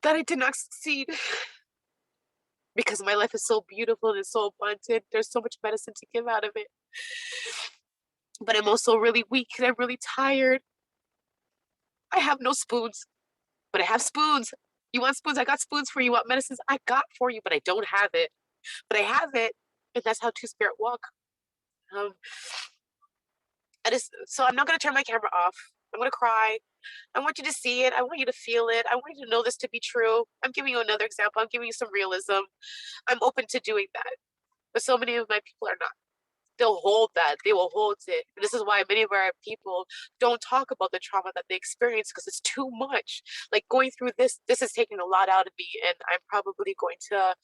that I did not succeed, because my life is so beautiful and it's so abundant. There's so much medicine to give out of it. But I'm also really weak and I'm really tired. I have no spoons, but I have spoons. You want spoons? I got spoons for you. You want medicines? I got for you, but I don't have it. But I have it, and that's how Two-Spirit walk. So I'm not gonna turn my camera off. I'm gonna cry. I want you to see it. I want you to feel it. I want you to know this to be true. I'm giving you another example. I'm giving you some realism. I'm open to doing that. But so many of my people are not. They'll hold that. They will hold it. And this is why many of our people don't talk about the trauma that they experience, because it's too much. Like going through this is taking a lot out of me, and I'm probably going to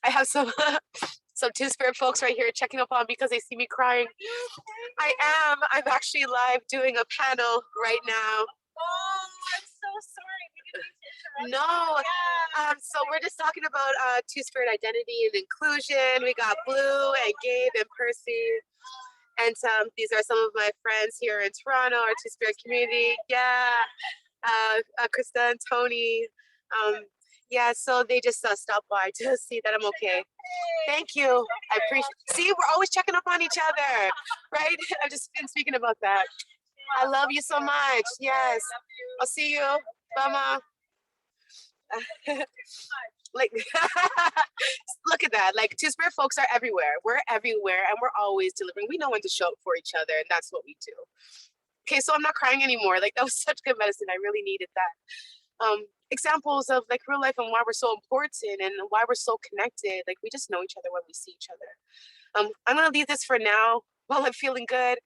I have some Two-Spirit folks right here checking up on me because they see me crying. I am. I'm actually live doing a panel right now. Oh, I'm so sorry. We didn't mean to interrupt. No. Yeah. So we're just talking about Two-Spirit identity and inclusion. We got Blue and Gabe and Percy. And these are some of my friends here in Toronto, our Two-Spirit community. Yeah. Krista and Tony. Yeah, so they just stopped by to see that I'm okay. Thank you. I appreciate. See, we're always checking up on each other, right? I've just been speaking about that. I love you so much. Yes. I'll see you. Mama. Like, look at that. Like, Two-Spirit folks are everywhere. We're everywhere, and we're always delivering. We know when to show up for each other, and that's what we do. Okay, so I'm not crying anymore. Like, that was such good medicine. I really needed that. examples of like real life and why we're so important and why we're so connected. Like we just know each other when we see each other. I'm gonna leave this for now while I'm feeling good.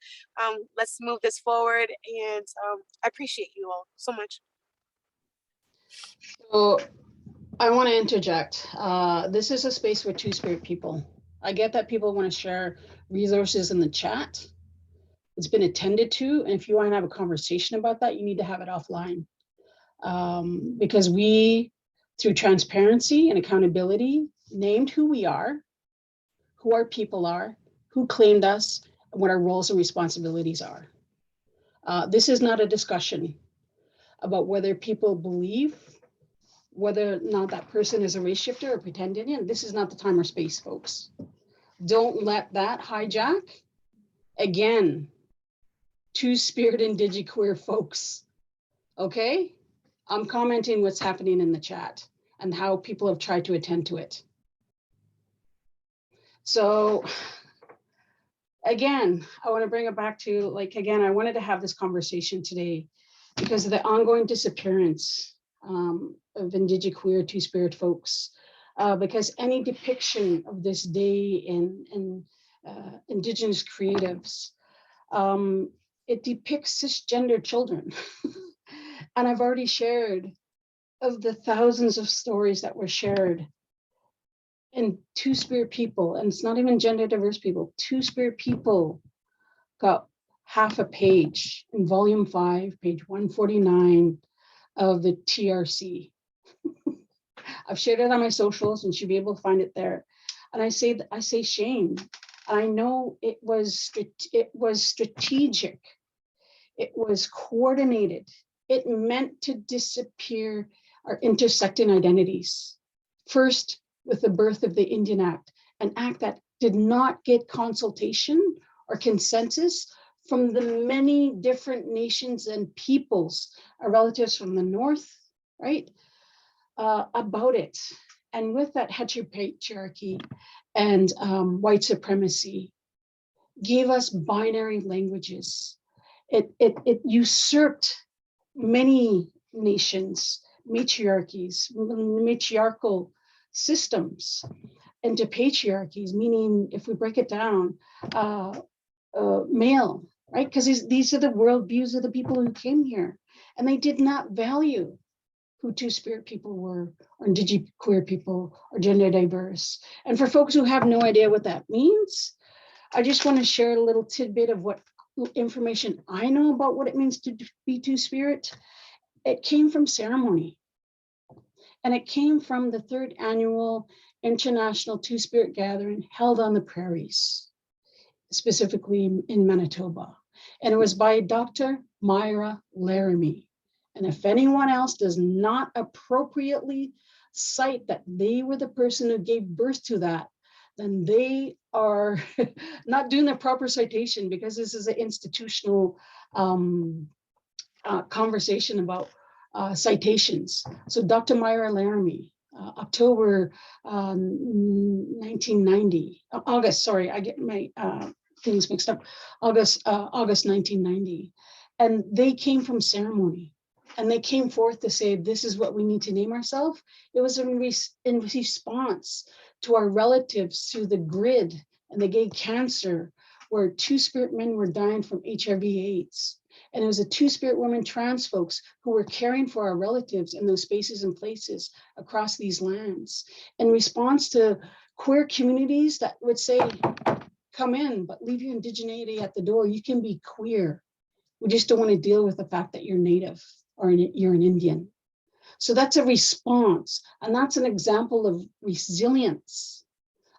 Let's move this forward, and I appreciate you all so much. So I want to interject. This is a space for two-spirit people. I get that people want to share resources in the chat. It's been attended to, and if you want to have a conversation about that, you need to have it offline. Because we, through transparency and accountability, named who we are, who our people are, who claimed us, and what our roles and responsibilities are. This is not a discussion about whether people believe whether or not that person is a race shifter or pretend Indian. This is not the time or space, folks. Don't let that hijack. Again, two-spirit Indiqueer folks, okay? I'm commenting what's happening in the chat and how people have tried to attend to it. So again, I want to bring it back to, like, again, I wanted to have this conversation today because of the ongoing disappearance of Indiqueer two-spirit folks, because any depiction of this day in Indigenous creatives, it depicts cisgender children. And I've already shared of the thousands of stories that were shared and two-spirit people, and it's not even gender diverse people, two-spirit people got half a page in volume 5, page 149 of the TRC. I've shared it on my socials and you'll be able to find it there. And I say shame. I know it was strategic. It was coordinated. It meant to disappear our intersecting identities. First, with the birth of the Indian Act, an act that did not get consultation or consensus from the many different nations and peoples, our relatives from the north, right, about it. And with that heteropatriarchy and white supremacy gave us binary languages. It usurped many nations, matriarchies, matriarchal systems into patriarchies, meaning if we break it down, male, right? Because these are the worldviews of the people who came here, and they did not value who two-spirit people were, or Indiqueer people, or gender diverse. And for folks who have no idea what that means, I just want to share a little tidbit of what information I know about what it means to be two-spirit. It came from ceremony. And it came from the 3rd annual International Two-Spirit Gathering held on the prairies, specifically in Manitoba. And it was by Dr. Myra Laramie. And if anyone else does not appropriately cite that they were the person who gave birth to that, then they are not doing the proper citation, because this is an institutional conversation about citations. So Dr. Myra Laramie, October 1990, August, sorry, I get my things mixed up, August 1990. And they came from ceremony. And they came forth to say, this is what we need to name ourselves. It was in response to our relatives through the grid and the gay cancer, where two-spirit men were dying from HIV/AIDS. And it was a two-spirit women trans folks who were caring for our relatives in those spaces and places across these lands. In response to queer communities that would say, come in, but leave your indigeneity at the door. You can be queer. We just don't want to deal with the fact that you're native or you're an Indian. So that's a response. And that's an example of resilience.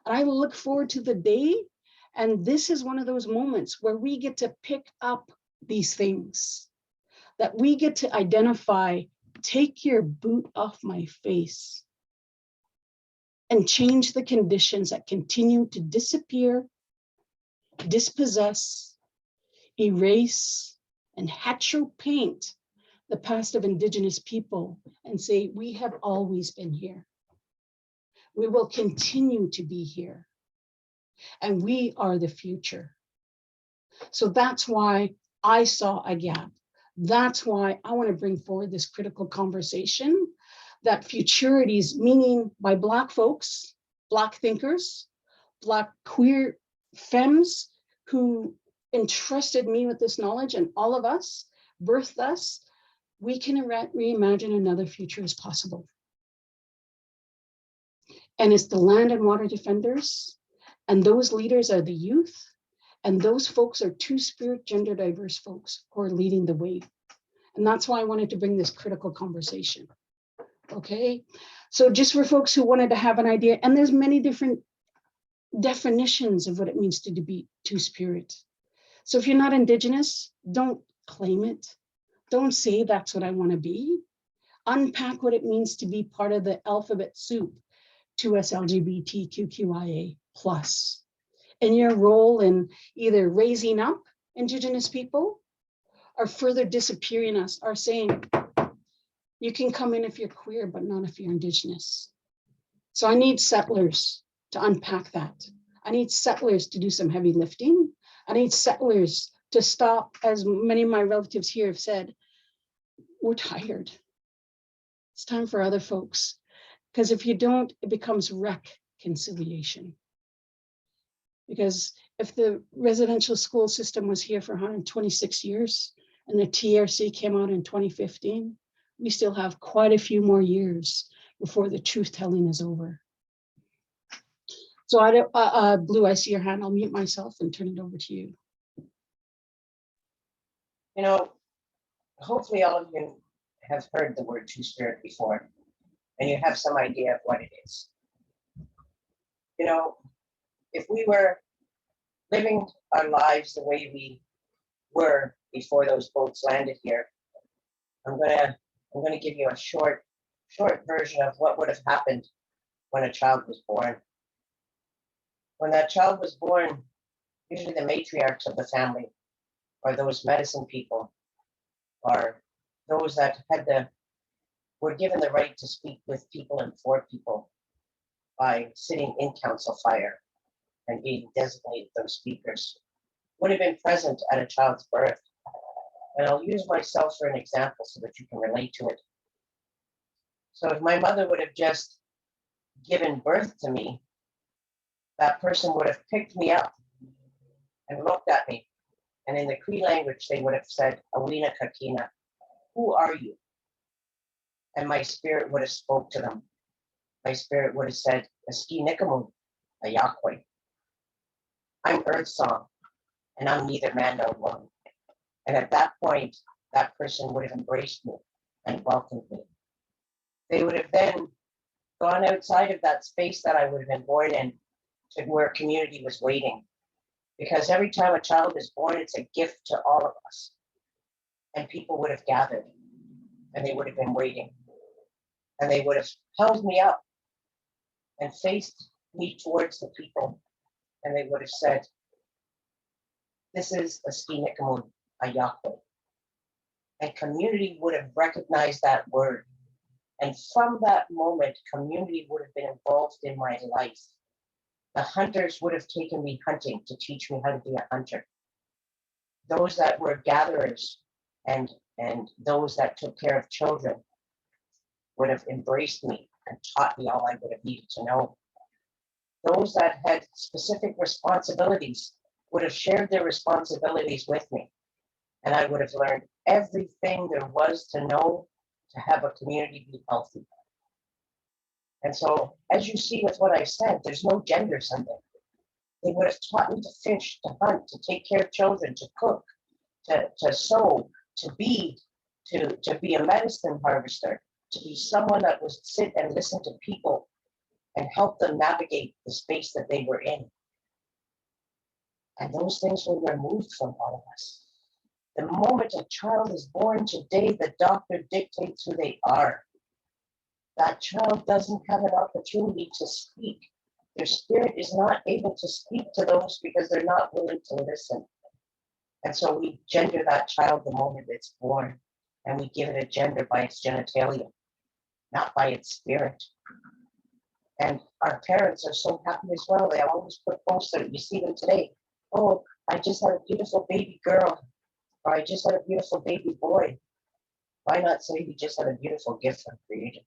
And I look forward to the day. And this is one of those moments where we get to pick up these things, that we get to identify, take your boot off my face, and change the conditions that continue to disappear, dispossess, erase, and paint the past of Indigenous people, and say, we have always been here. We will continue to be here. And we are the future. So that's why I saw a gap. That's why I want to bring forward this critical conversation that futurities, meaning by Black folks, Black thinkers, Black queer femmes who entrusted me with this knowledge, and all of us, birthed us, we can reimagine another future as possible. And it's the land and water defenders, and those leaders are the youth, and those folks are two-spirit, gender diverse folks who are leading the way. And that's why I wanted to bring this critical conversation. Okay, so just for folks who wanted to have an idea, and there's many different definitions of what it means to be two-spirit. So if you're not Indigenous, don't claim it. Don't say that's what I want to be. Unpack what it means to be part of the alphabet soup, 2SLGBTQQIA+. And your role in either raising up Indigenous people or further disappearing us, are saying, you can come in if you're queer, but not if you're Indigenous. So I need settlers to unpack that. I need settlers to do some heavy lifting. I need settlers to stop, as many of my relatives here have said, we're tired. It's time for other folks. Because if you don't, it becomes reconciliation. Because if the residential school system was here for 126 years and the TRC came out in 2015, we still have quite a few more years before the truth telling is over. So Blue, I see your hand. I'll mute myself and turn it over to you. You know, hopefully all of you have heard the word two-spirit before, and you have some idea of what it is. You know, if we were living our lives the way we were before those boats landed here, I'm gonna give you a short version of what would have happened when a child was born. When that child was born, usually the matriarchs of the family, or those medicine people, or those that were given the right to speak with people and for people by sitting in council fire and being designated those speakers, would have been present at a child's birth. And I'll use myself for an example so that you can relate to it. So if my mother would have just given birth to me, that person would have picked me up and looked at me. And in the Cree language, they would have said, Awina Kakina, who are you? And my spirit would have spoke to them. My spirit would have said, Aski Nikamun, a Yahweh. I'm Earth Song, and I'm neither man nor woman. And at that point, that person would have embraced me and welcomed me. They would have then gone outside of that space that I would have been born in to where community was waiting. Because every time a child is born, it's a gift to all of us. And people would have gathered and they would have been waiting. And they would have held me up and faced me towards the people. And they would have said, this is a Skinikamun, a Yahweh. And community would have recognized that word. And from that moment, community would have been involved in my life. The hunters would have taken me hunting to teach me how to be a hunter. Those that were gatherers and those that took care of children would have embraced me and taught me all I would have needed to know. Those that had specific responsibilities would have shared their responsibilities with me. And I would have learned everything there was to know to have a community be healthy. And so, as you see with what I said, there's no gender something. They would have taught me to fish, to hunt, to take care of children, to cook, to sew, to be a medicine harvester, to be someone that would sit and listen to people and help them navigate the space that they were in. And those things were removed from all of us. The moment a child is born today, the doctor dictates who they are. That child doesn't have an opportunity to speak. Their spirit is not able to speak to those because they're not willing to listen. And so we gender that child the moment it's born, and we give it a gender by its genitalia, not by its spirit. And our parents are so happy as well. They always put posts out. You see them today. Oh, I just had a beautiful baby girl, or I just had a beautiful baby boy. Why not say he just had a beautiful gift from creation?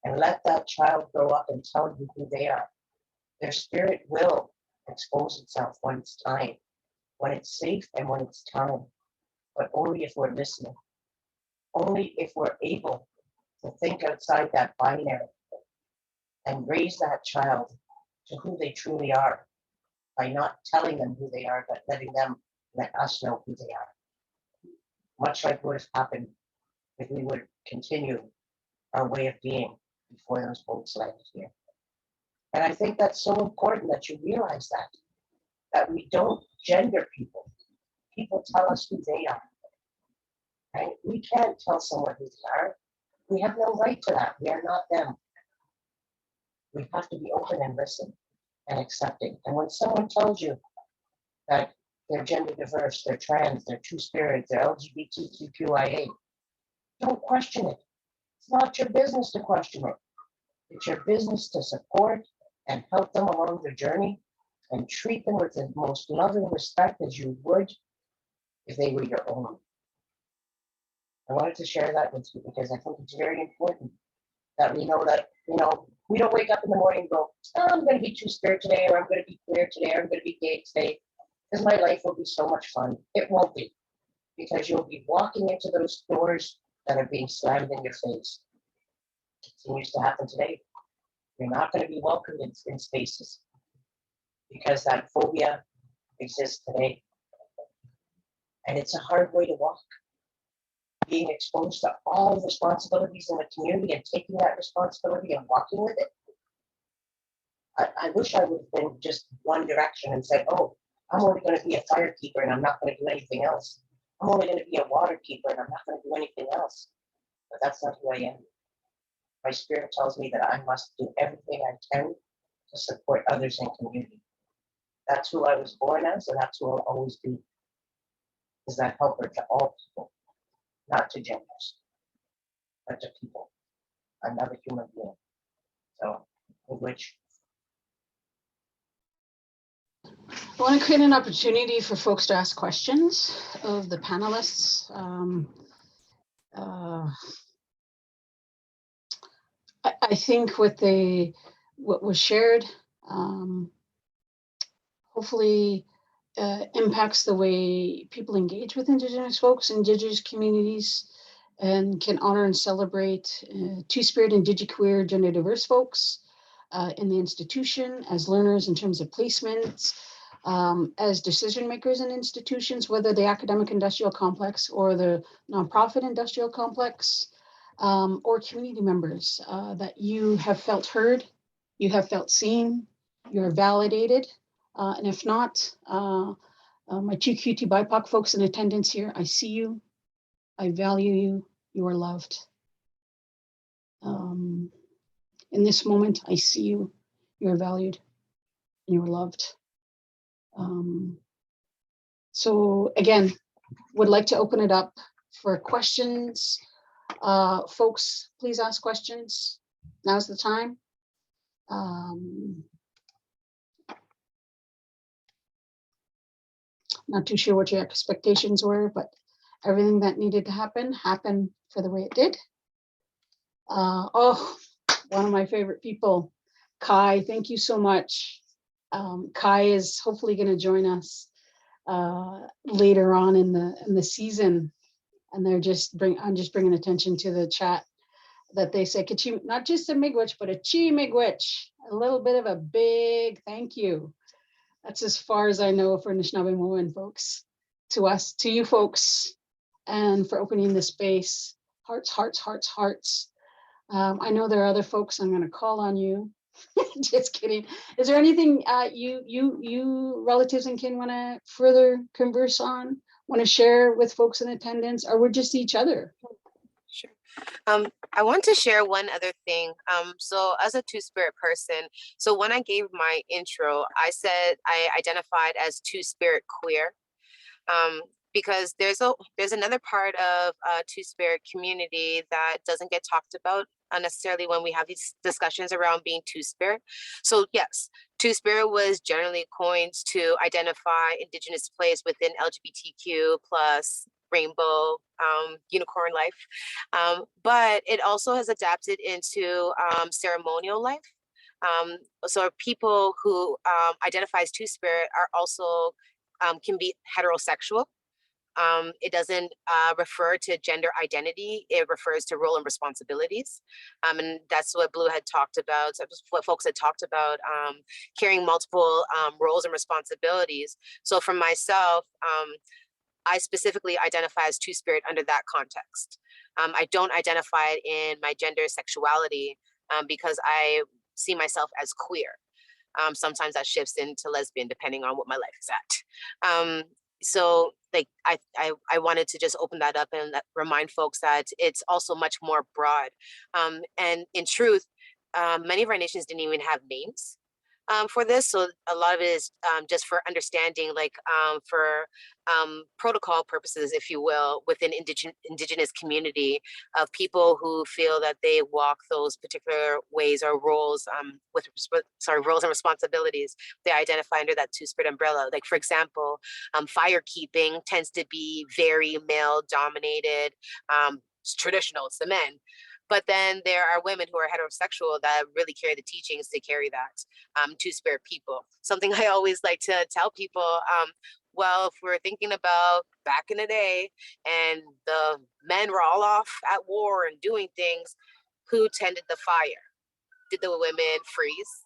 and let that child grow up and tell you who they are. Their spirit will expose itself when it's time, when it's safe and when it's time, but only if we're listening, only if we're able to think outside that binary and raise that child to who they truly are by not telling them who they are, but letting them let us know who they are. Much like would have happened if we would continue our way of being before those folks landed here. And I think that's so important that you realize that we don't gender people. People tell us who they are. Right? We can't tell someone who they are. We have no right to that. We are not them. We have to be open and listen and accepting. And when someone tells you that they're gender diverse, they're trans, they're two-spirit, they're LGBTQQIA, don't question it. It's not your business to question it. It's your business to support and help them along their journey and treat them with the most loving respect as you would if they were your own. I wanted to share that with you because I think it's very important that we know that, we don't wake up in the morning and go, oh, I'm going to be two-spirit today, or I'm going to be queer today, or I'm going to be gay today, because my life will be so much fun. It won't be, because you'll be walking into those doors that are being slammed in your face. It continues to happen today. You're not going to be welcomed in spaces because that phobia exists today. And it's a hard way to walk. Being exposed to all the responsibilities in the community and taking that responsibility and walking with it. I wish I would have been just one direction and said, oh, I'm only going to be a firekeeper and I'm not going to do anything else. I'm only going to be a water keeper and I'm not going to do anything else. But that's not who I am. My spirit tells me that I must do everything I can to support others in community. That's who I was born as, and that's who I'll always be. Is that helper to all people, not to genders, but to people. Another human being. So, which I want to create an opportunity for folks to ask questions of the panelists. I think what was shared hopefully impacts the way people engage with Indigenous folks, Indigenous communities, and can honor and celebrate two-spirit, Indiqueer, gender diverse folks in the institution as learners in terms of placements, as decision makers in institutions, whether the academic industrial complex or the nonprofit industrial complex, or community members, that you have felt heard, you have felt seen, you're validated. And if not, my two QT BIPOC folks in attendance here, I see you, I value you, you are loved. In this moment, I see you, you're valued, and you're loved. So again, would like to open it up for questions. Folks, please ask questions. Now's the time. Not too sure what your expectations were, but everything that needed to happen happened for the way it did. Oh, one of my favorite people, Kai, thank you so much. Kai is hopefully going to join us later on in the season, and I'm just bringing attention to the chat that they said, not just a miigwech, but a chi miigwech, a little bit of a big thank you. That's as far as I know for Anishinaabe Moan folks, to us, to you folks, and for opening the space. Hearts, hearts, hearts, hearts. I know there are other folks. I'm going to call on you. Just kidding. Is there anything you relatives and kin want to further converse on? Want to share with folks in attendance, or we're just each other? Sure. I want to share one other thing. So as a two-spirit person, so when I gave my intro, I said I identified as two-spirit queer. Because there's another part of two-spirit community that doesn't get talked about unnecessarily when we have these discussions around being two-spirit. So yes, two-spirit was generally coined to identify Indigenous place within LGBTQ plus rainbow, unicorn life. But it also has adapted into ceremonial life. So people who identify as two-spirit are also can be heterosexual. It doesn't refer to gender identity, it refers to role and responsibilities. And that's what Blue had talked about, so what folks had talked about, carrying multiple roles and responsibilities. So for myself, I specifically identify as two-spirit under that context. I don't identify it in my gender sexuality because I see myself as queer. Sometimes that shifts into lesbian depending on what my life is at. So like I wanted to just open that up and remind folks that it's also much more broad. And in truth, many of our nations didn't even have names for this. So a lot of it is just for understanding, like for protocol purposes, if you will, within indigenous community of people who feel that they walk those particular ways or roles roles and responsibilities. They identify under that two-spirit umbrella. Like for example, firekeeping tends to be very male dominated. It's traditional, it's the men. But then there are women who are heterosexual that really carry the teachings to carry that two-spirit people. Something I always like to tell people, well, if we're thinking about back in the day and the men were all off at war and doing things, who tended the fire? Did the women freeze?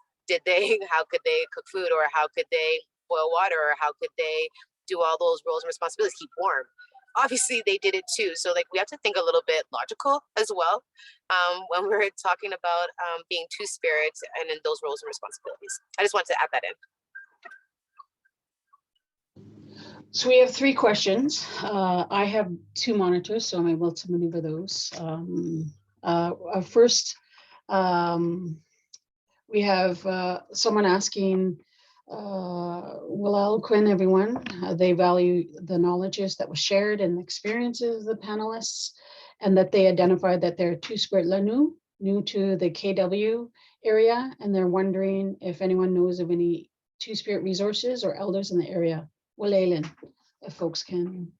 How could they cook food, or how could they boil water, or how could they do all those roles and responsibilities, keep warm? Obviously they did it too. So like we have to think a little bit logical as well when we're talking about being two spirits and in those roles and responsibilities. I just wanted to add that in. So we have 3 questions. I have 2 monitors, so I'm able to maneuver those. First, we have someone asking, will Algonquin, everyone, they value the knowledges that was shared and the experiences of the panelists, and that they identified that they're two-spirit Lanu, new to the KW area, and they're wondering if anyone knows of any two-spirit resources or elders in the area. Walelan, if folks can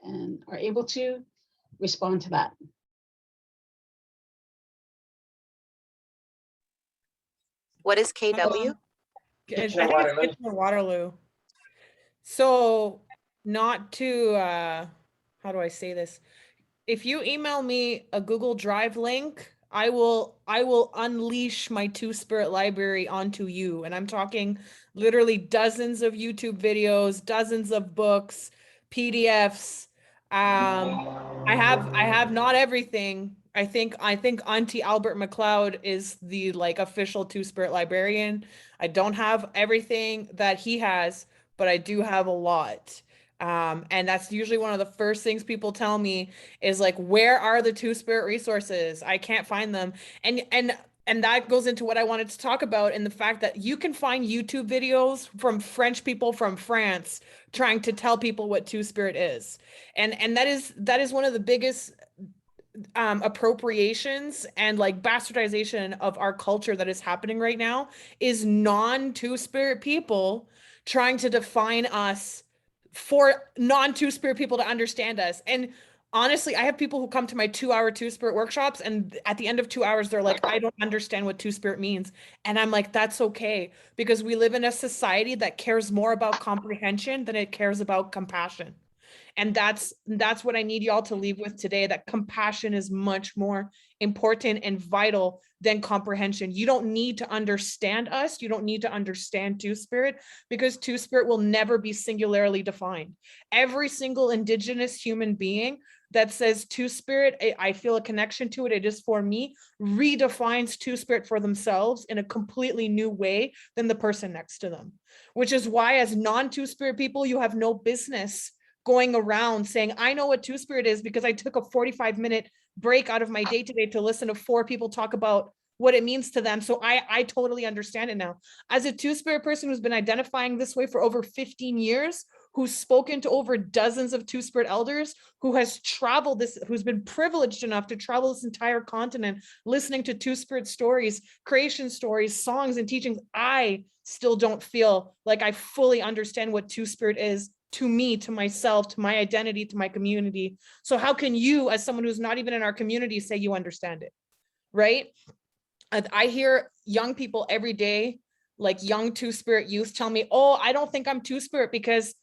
and are able to respond to that. What is KW? I think Kitchener Waterloo. it's Kitchener Waterloo. So not to, how do I say this? If you email me a Google Drive link, I will unleash my two-spirit library onto you. And I'm talking literally dozens of YouTube videos, dozens of books, PDFs. I have not everything. I think Auntie Albert McLeod is the like official two-spirit librarian. I don't have everything that he has, but I do have a lot. And that's usually one of the first things people tell me is like, where are the two-spirit resources? I can't find them. And that goes into what I wanted to talk about, and the fact that you can find YouTube videos from French people from France trying to tell people what two-spirit is. And that is one of the biggest appropriations and like bastardization of our culture that is happening right now, is non-two-spirit people trying to define us for non-two-spirit people to understand us. And honestly, I have people who come to my 2-hour two-spirit workshops, and at the end of 2 hours, they're like, I don't understand what two-spirit means. And I'm like, that's okay, because we live in a society that cares more about comprehension than it cares about compassion. And that's what I need y'all to leave with today, that compassion is much more important and vital than comprehension. You don't need to understand us. You don't need to understand two-spirit, because two-spirit will never be singularly defined. Every single Indigenous human being that says two-spirit, I feel a connection to it, it is for me, redefines two-spirit for themselves in a completely new way than the person next to them. Which is why, as non-two-spirit people, you have no business going around saying, I know what two-spirit is because I took a 45-minute break out of my day today to listen to 4 people talk about what it means to them. So I totally understand it now. As a two-spirit person who's been identifying this way for over 15 years, who's spoken to over dozens of two-spirit elders, who has traveled this, who's been privileged enough to travel this entire continent, listening to two-spirit stories, creation stories, songs, and teachings, I still don't feel like I fully understand what two-spirit is to me, to myself, to my identity, to my community. So how can you, as someone who's not even in our community, say you understand it, right? I hear young people every day, like young Two-Spirit youth, tell me, oh, I don't think I'm Two-Spirit because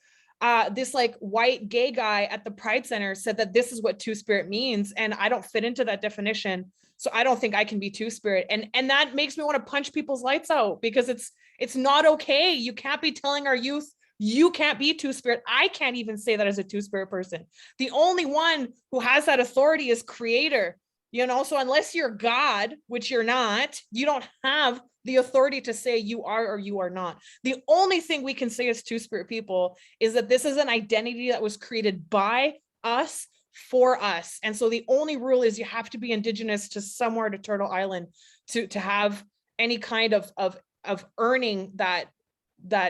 this like white gay guy at the Pride Center said that this is what Two-Spirit means, and I don't fit into that definition. So I don't think I can be Two-Spirit. And that makes me want to punch people's lights out, because it's not okay. You can't be telling our youth, you can't be Two-Spirit. I can't even say that as a Two-Spirit person. The only one who has that authority is Creator. You know, so unless you're God, which you're not, you don't have the authority to say you are or you are not. The only thing we can say as Two-Spirit people is that this is an identity that was created by us, for us. And so the only rule is you have to be Indigenous to somewhere to Turtle Island to have any kind of earning that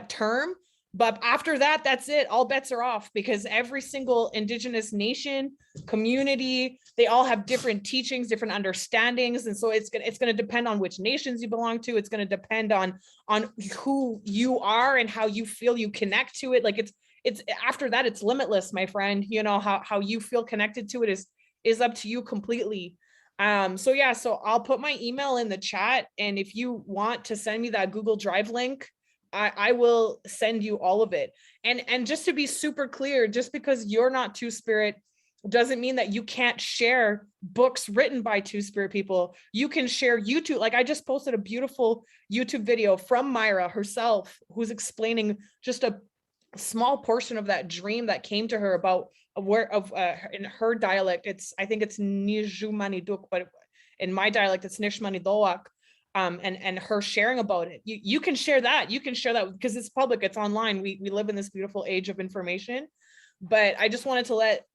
term. But after that, that's it. All bets are off, because every single Indigenous nation, community, they all have different teachings, different understandings. And so it's going to depend on which nations you belong to. It's going to depend on who you are and how you feel you connect to it. Like it's after that, it's limitless, my friend. You know, how you feel connected to it is up to you completely. So yeah, so I'll put my email in the chat. And if you want to send me that Google Drive link, I will send you all of it. And just to be super clear, just because you're not Two-Spirit doesn't mean that you can't share books written by Two-Spirit people. You can share YouTube. Like I just posted a beautiful YouTube video from Myra herself, who's explaining just a small portion of that dream that came to her about in her dialect. I think it's Nijumaniduk, but in my dialect, it's Nishmanidoak. And her sharing about it. You can share that. You can share that because it's public, it's online. We live in this beautiful age of information. But I just wanted to let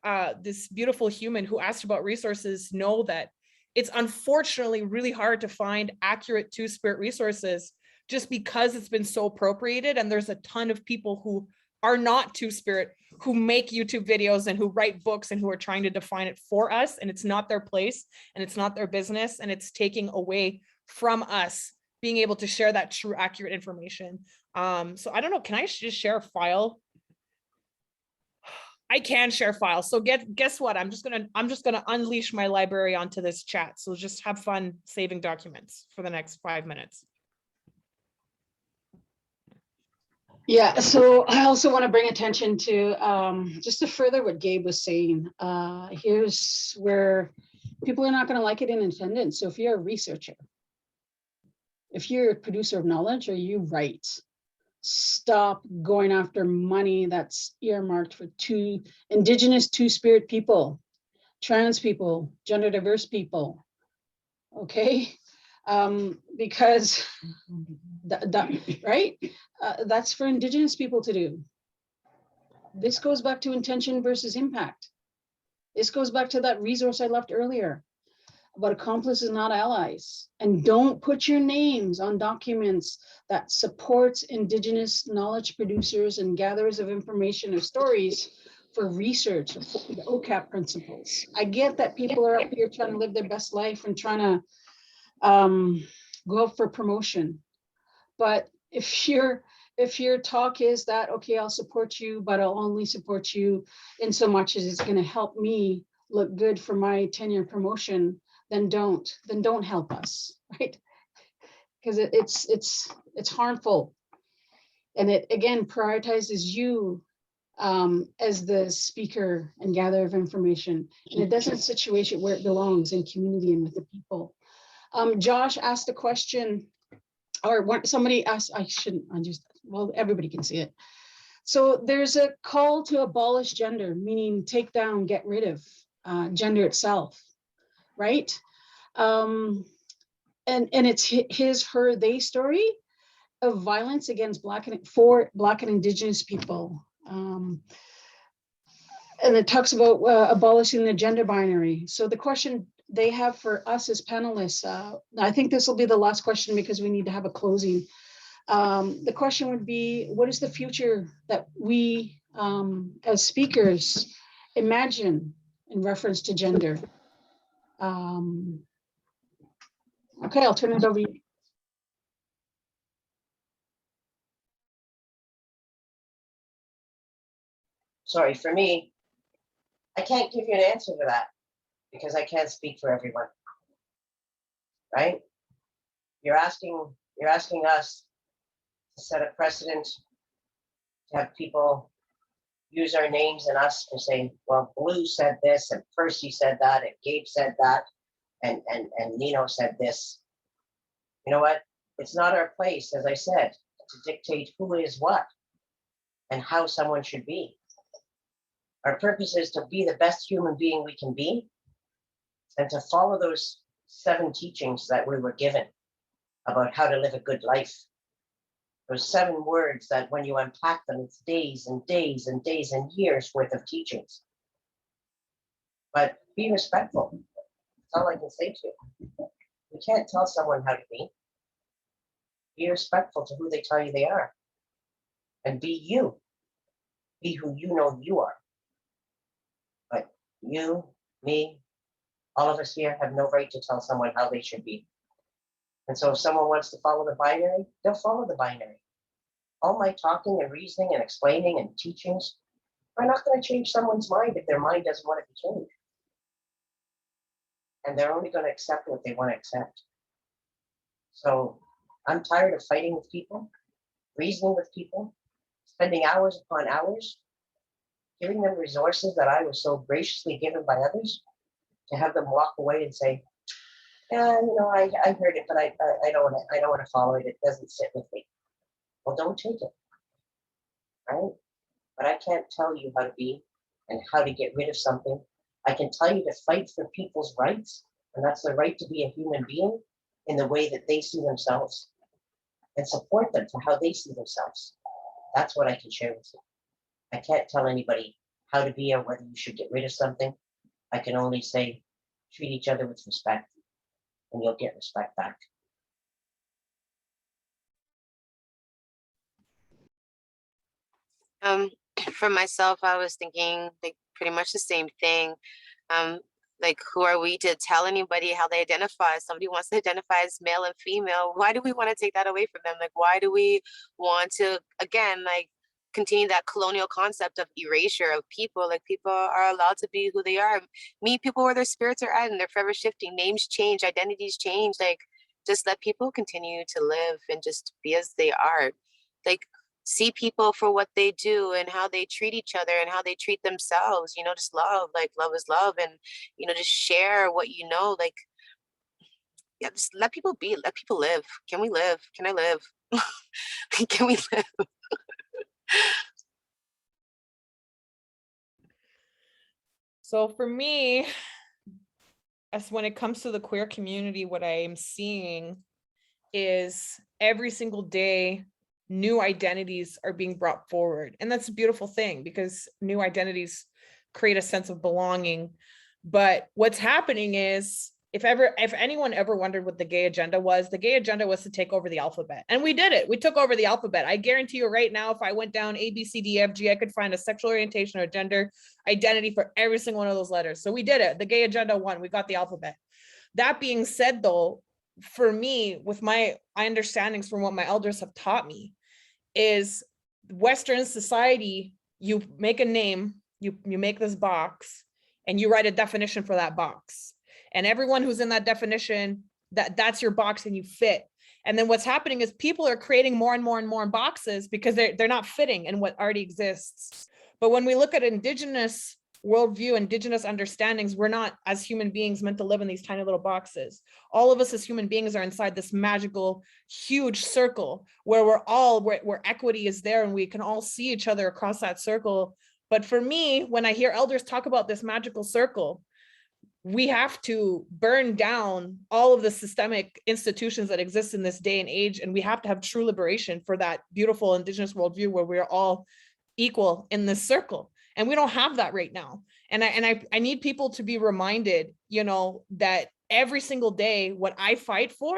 this beautiful human who asked about resources know that it's unfortunately really hard to find accurate Two-Spirit resources just because it's been so appropriated. And there's a ton of people who are not Two-Spirit who make YouTube videos and who write books and who are trying to define it for us. And it's not their place and it's not their business, and it's taking away from us being able to share that true, accurate information. So I don't know, can I just share a file? I can share files. So guess what? I'm just gonna unleash my library onto this chat. So just have fun saving documents for the next 5 minutes. Yeah, so I also want to bring attention to just to further what Gabe was saying. Here's where people are not going to like it in attendance. So if you're a researcher, if you're a producer of knowledge or you write, stop going after money that's earmarked for Indigenous Two-Spirit people, trans people, gender diverse people, okay? Because right? That's for Indigenous people to do. This goes back to intention versus impact. This goes back to that resource I left earlier about accomplices, not allies. And don't put your names on documents that supports Indigenous knowledge producers and gatherers of information or stories for research, the OCAP principles. I get that people are out here trying to live their best life and trying to go out for promotion. But if your talk is that, okay, I'll support you, but I'll only support you in so much as it's going to help me look good for my tenure promotion, then don't help us, right? Because it's harmful, and it again prioritizes you as the speaker and gatherer of information, and it doesn't situate it where it belongs, in community and with the people. Josh asked a question, or somebody asked, well, everybody can see it. So there's a call to abolish gender, meaning take down, get rid of gender itself, right? And it's his, her, they story of violence against Black and Indigenous people. And it talks about abolishing the gender binary. So the question they have for us as panelists, I think this will be the last question because we need to have a closing. The question would be, what is the future that we as speakers imagine in reference to gender? Okay, I'll turn it over to you. sorry, for me, I can't give you an answer to that because I can't speak for everyone. Right? You're asking us to set a precedent, to have people use our names and us for saying, well, Blue said this and Percy said that and Gabe said that and Nino said this. You know what? It's not our place, as I said, to dictate who is what and how someone should be. Our purpose is to be the best human being we can be and to follow those 7 teachings that we were given about how to live a good life. Those 7 words that when you unpack them, it's days and days and days and years worth of teachings. But be respectful. That's all I can say to you. You can't tell someone how to be. Be respectful to who they tell you they are. And be you. Be who you know you are. But you, me, all of us here have no right to tell someone how they should be. And so if someone wants to follow the binary, they'll follow the binary. All my talking and reasoning and explaining and teachings are not going to change someone's mind if their mind doesn't want to be changed. And they're only going to accept what they want to accept. So I'm tired of fighting with people, reasoning with people, spending hours upon hours, giving them resources that I was so graciously given by others, to have them walk away and say, yeah, you know, I heard it, but I don't want to follow it. It doesn't sit with me. Well, don't take it, right? But I can't tell you how to be and how to get rid of something. I can tell you to fight for people's rights, and that's the right to be a human being in the way that they see themselves, and support them for how they see themselves. That's what I can share with you. I can't tell anybody how to be or whether you should get rid of something. I can only say, treat each other with respect, and you'll get respect back. For myself, I was thinking like pretty much the same thing. Like, who are we to tell anybody how they identify? Somebody wants to identify as male and female. Why do we want to take that away from them? Like, why do we want to, again, like, continue that colonial concept of erasure of people? Like, people are allowed to be who they are. Meet people where their spirits are at, and they're forever shifting. Names change, identities change. Like, just let people continue to live and just be as they are. Like, see people for what they do and how they treat each other and how they treat themselves, you know, just love, like love is love. And, you know, just share what you know, like, yeah, just let people be, let people live. Can we live? Can I live? Can we live? So for me, as when it comes to the queer community, what I am seeing is every single day, new identities are being brought forward. And that's a beautiful thing because new identities create a sense of belonging. But what's happening is, if anyone ever wondered what the gay agenda was to take over the alphabet. And we did it. We took over the alphabet. I guarantee you right now, if I went down A, B, C, D, F, G, I could find a sexual orientation or gender identity for every single one of those letters. So we did it. The gay agenda won. We got the alphabet. That being said, though, for me, with my understandings from what my elders have taught me, is Western society, you make a name, you make this box, and you write a definition for that box. And everyone who's in that definition, that's your box and you fit. And then what's happening is people are creating more and more and more boxes because they're not fitting in what already exists. But when we look at Indigenous worldview, Indigenous understandings, we're not, as human beings, meant to live in these tiny little boxes. All of us as human beings are inside this magical, huge circle where where equity is there and we can all see each other across that circle. But for me, when I hear elders talk about this magical circle, we have to burn down all of the systemic institutions that exist in this day and age, and we have to have true liberation for that beautiful Indigenous worldview where we're all equal in this circle. And we don't have that right now. And I need people to be reminded, you know, that every single day, what I fight for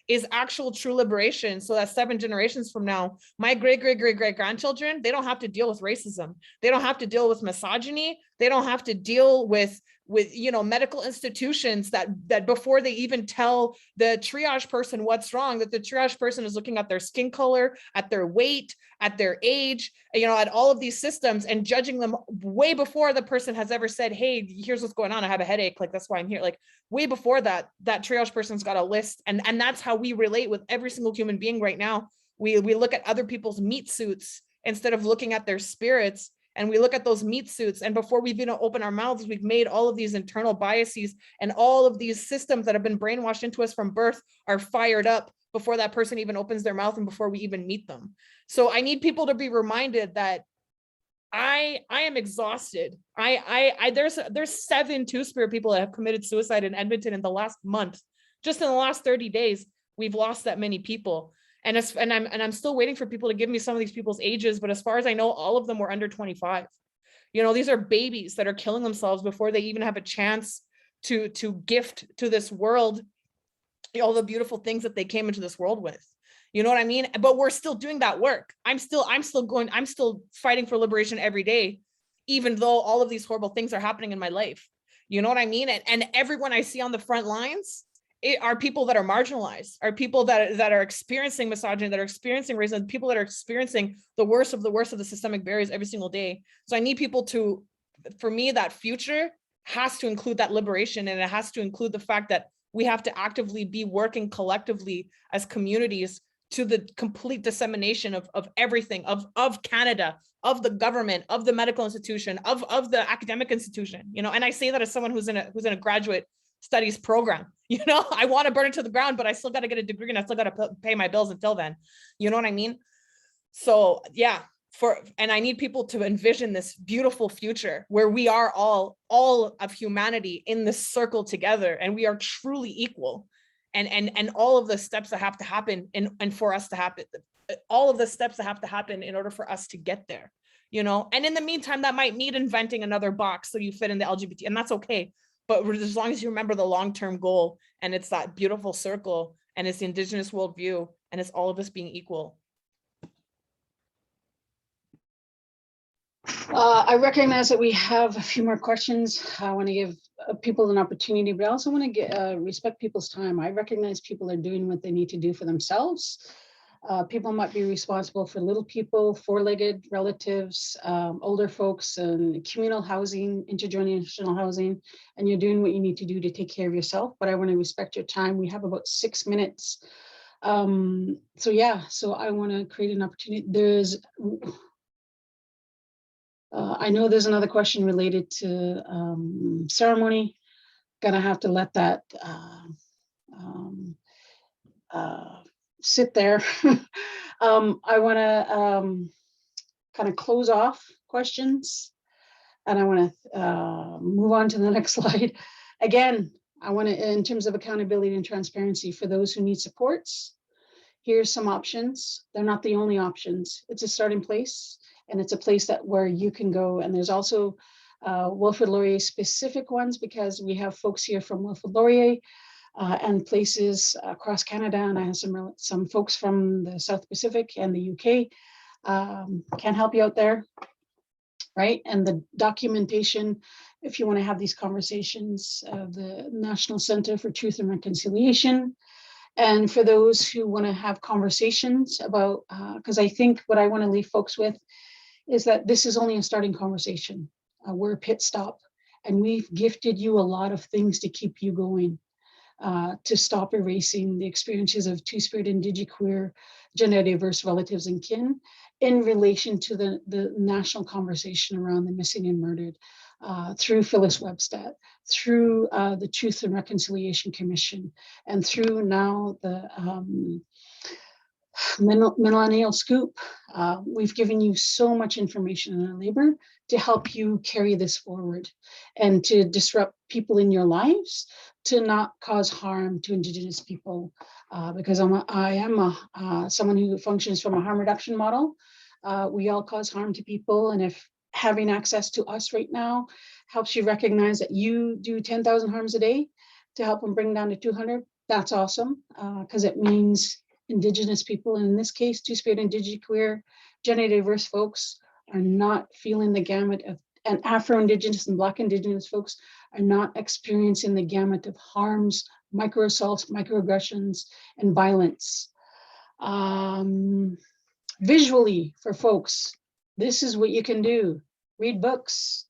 is actual true liberation, so that 7 generations from now, my great grandchildren, they don't have to deal with racism. They don't have to deal with misogyny. They don't have to deal with with, you know, medical institutions that before they even tell the triage person what's wrong, that the triage person is looking at their skin color, at their weight, at their age, you know, at all of these systems and judging them way before the person has ever said, hey, here's what's going on. I have a headache. Like, that's why I'm here. Like, way before that triage person's got a list. And that's how we relate with every single human being right now. We look at other people's meat suits instead of looking at their spirits. And we look at those meat suits, and before we've even opened our mouths, we've made all of these internal biases, and all of these systems that have been brainwashed into us from birth are fired up before that person even opens their mouth and before we even meet them. So I need people to be reminded that I am exhausted. There's 7 Two-Spirit people that have committed suicide in Edmonton in the last month. Just in the last 30 days, we've lost that many people. And I'm still waiting for people to give me some of these people's ages, but as far as I know, all of them were under 25. You know, these are babies that are killing themselves before they even have a chance to gift to this world all the beautiful things that they came into this world with. You know what I mean? But we're still doing that work. I'm still fighting for liberation every day, even though all of these horrible things are happening in my life. You know what I mean? And everyone I see on the front lines are people that are marginalized, are people that are experiencing misogyny, that are experiencing racism, people that are experiencing the worst of the systemic barriers every single day. So I need people to, for me, that future has to include that liberation, and it has to include the fact that we have to actively be working collectively as communities to the complete dissemination of everything, of Canada, of the government, of the medical institution, of the academic institution, you know. And I say that as someone who's in a graduate studies program. You know, I want to burn it to the ground, but I still got to get a degree and I still got to pay my bills until then. You know what I mean? So yeah, and I need people to envision this beautiful future where we are all of humanity in this circle together, and we are truly equal. And all of the steps that have to happen and for us to happen, all of the steps that have to happen in order for us to get there, you know. And in the meantime, that might need inventing another box so you fit in the LGBT, and that's okay. But as long as you remember the long-term goal, and it's that beautiful circle, and it's the Indigenous worldview, and it's all of us being equal. I recognize that we have a few more questions. I want to give people an opportunity, but I also want to respect people's time. I recognize people are doing what they need to do for themselves. People might be responsible for little people, four-legged relatives, older folks, and communal housing, intergenerational housing, and you're doing what you need to do to take care of yourself. But I want to respect your time. We have about 6 minutes. So yeah, so I want to create an opportunity. I know there's another question related to ceremony. Gonna have to let that sit there. I want to kind of close off questions, and I want to move on to the next slide. Again, I want to, in terms of accountability and transparency for those who need supports, here's some options. They're not the only options. It's a starting place, and it's a place where you can go. And there's also Wilfrid Laurier specific ones, because we have folks here from Wilfrid Laurier and places across Canada, and I have some folks from the South Pacific and the UK can help you out there, right? And the documentation, if you want to have these conversations, the National Center for Truth and Reconciliation. And for those who want to have conversations about, because I think what I want to leave folks with is that this is only a starting conversation. We're a pit stop, and we've gifted you a lot of things to keep you going. To stop erasing the experiences of Two-Spirit, Indiqueer, gender diverse relatives and kin in relation to the national conversation around the missing and murdered through Phyllis Webstad, through the Truth and Reconciliation Commission, and through now the Millennial Scoop. We've given you so much information in our labor to help you carry this forward and to disrupt people in your lives, to not cause harm to Indigenous people, because I am someone who functions from a harm reduction model. We all cause harm to people, and if having access to us right now helps you recognize that you do 10,000 harms a day to help them bring down to 200, that's awesome, because it means Indigenous people, and in this case, Two-Spirit, Indiqueer, gender diverse folks are not feeling the gamut of, and Afro-Indigenous and Black Indigenous folks are not experiencing the gamut of harms, microassaults, microaggressions, and violence. Visually, for folks, this is what you can do. Read books,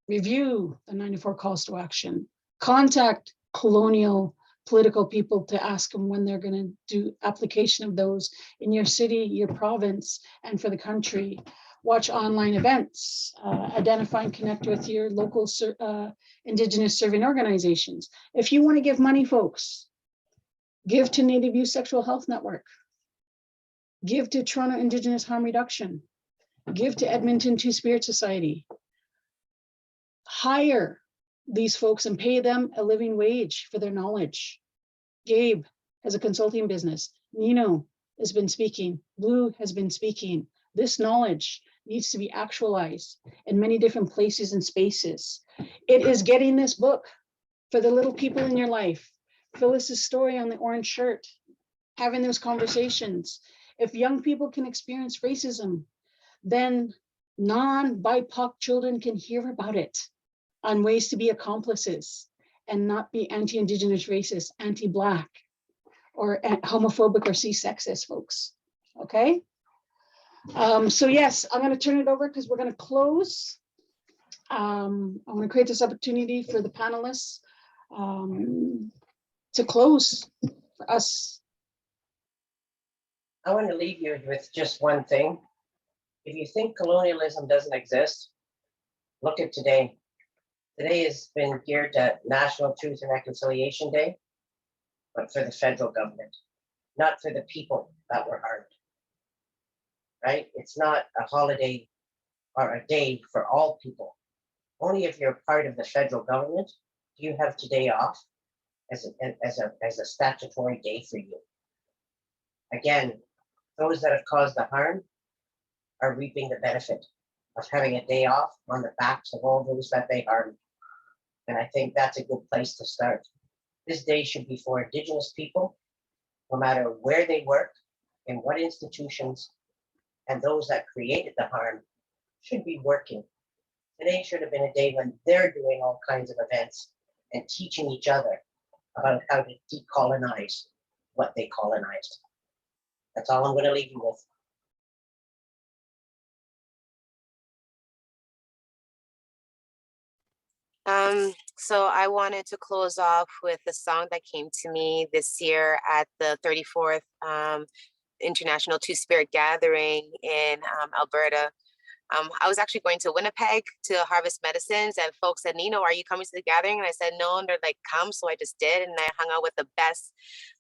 review the 94 calls to action, contact colonial political people to ask them when they're going to do application of those in your city, your province, and for the country. Watch online events, identify and connect with your local Indigenous serving organizations. If you want to give money, folks, give to Native Youth Sexual Health Network, give to Toronto Indigenous Harm Reduction, give to Edmonton Two-Spirit Society. Hire these folks and pay them a living wage for their knowledge. Gabe has a consulting business. Nino has been speaking. Blue has been speaking. This knowledge needs to be actualized in many different places and spaces. It is getting this book for the little people in your life. Phyllis's story on the orange shirt, having those conversations. If young people can experience racism, then non-BIPOC children can hear about it on ways to be accomplices and not be anti-Indigenous racist, anti-Black, or homophobic or sexist, folks. Okay? So yes, I'm going to turn it over because we're going to close. I'm going to create this opportunity for the panelists to close for us. I want to leave you with just one thing. If you think colonialism doesn't exist, look at today. Today has been geared to National Truth and Reconciliation Day, but for the federal government, not for the people that were harmed, right? It's not a holiday or a day for all people. Only if you're part of the federal government do you have today off as a statutory day for you. Again, those that have caused the harm are reaping the benefit of having a day off on the backs of all those that they harmed. And I think that's a good place to start. This day should be for Indigenous people, no matter where they work, in what institutions, and those that created the harm should be working. Today should have been a day when they're doing all kinds of events and teaching each other about how to decolonize what they colonized. That's all I'm going to leave you with. So I wanted to close off with a song that came to me this year at the 34th International Two-Spirit Gathering in Alberta. I was actually going to Winnipeg to harvest medicines, and folks said, Nino, are you coming to the gathering? And I said, no, and they're like, come. So I just did, and I hung out with the best,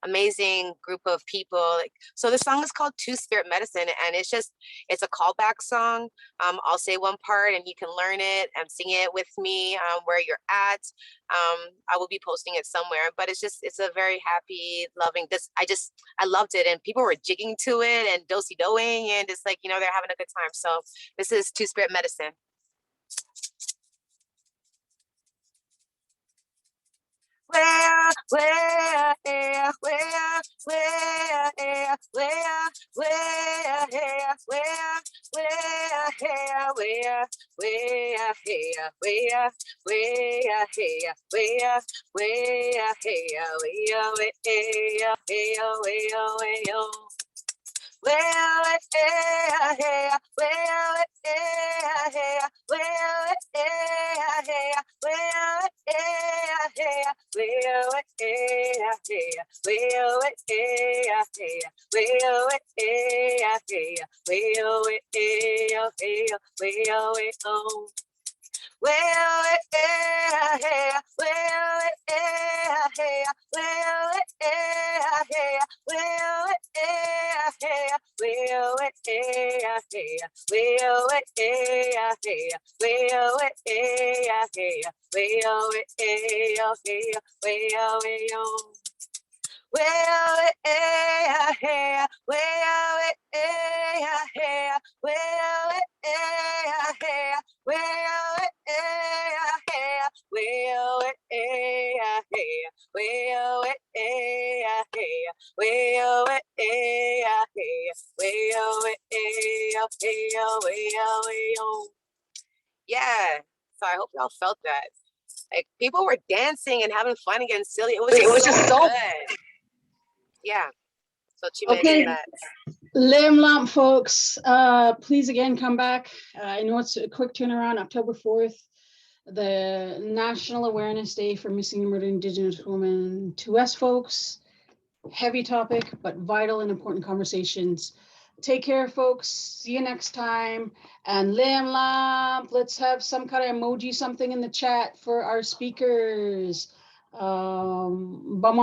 amazing group of people. So the song is called Two-Spirit Medicine, and it's a callback song. I'll say one part and you can learn it and sing it with me where you're at. I will be posting it somewhere, but it's a very happy, loving, I loved it, and people were jigging to it and do-si-doing, and it's like, they're having a good time. So this is Two-Spirit Medicine. Where, where, where, where, where, where, where, where, where, where, where, where, where, where, where, Yeah, so I hope y'all felt that. Like people were dancing and having fun and getting silly. It was just so good. Yeah. So Okay. that. Limb Lamp folks, please again come back. I know it's a quick turnaround, October 4th, the National Awareness Day for Missing and Murdered Indigenous Women. 2S folks, heavy topic, but vital and important conversations. Take care, folks. See you next time. And Limb Lamp, let's have some kind of emoji, something in the chat for our speakers. Bamampe.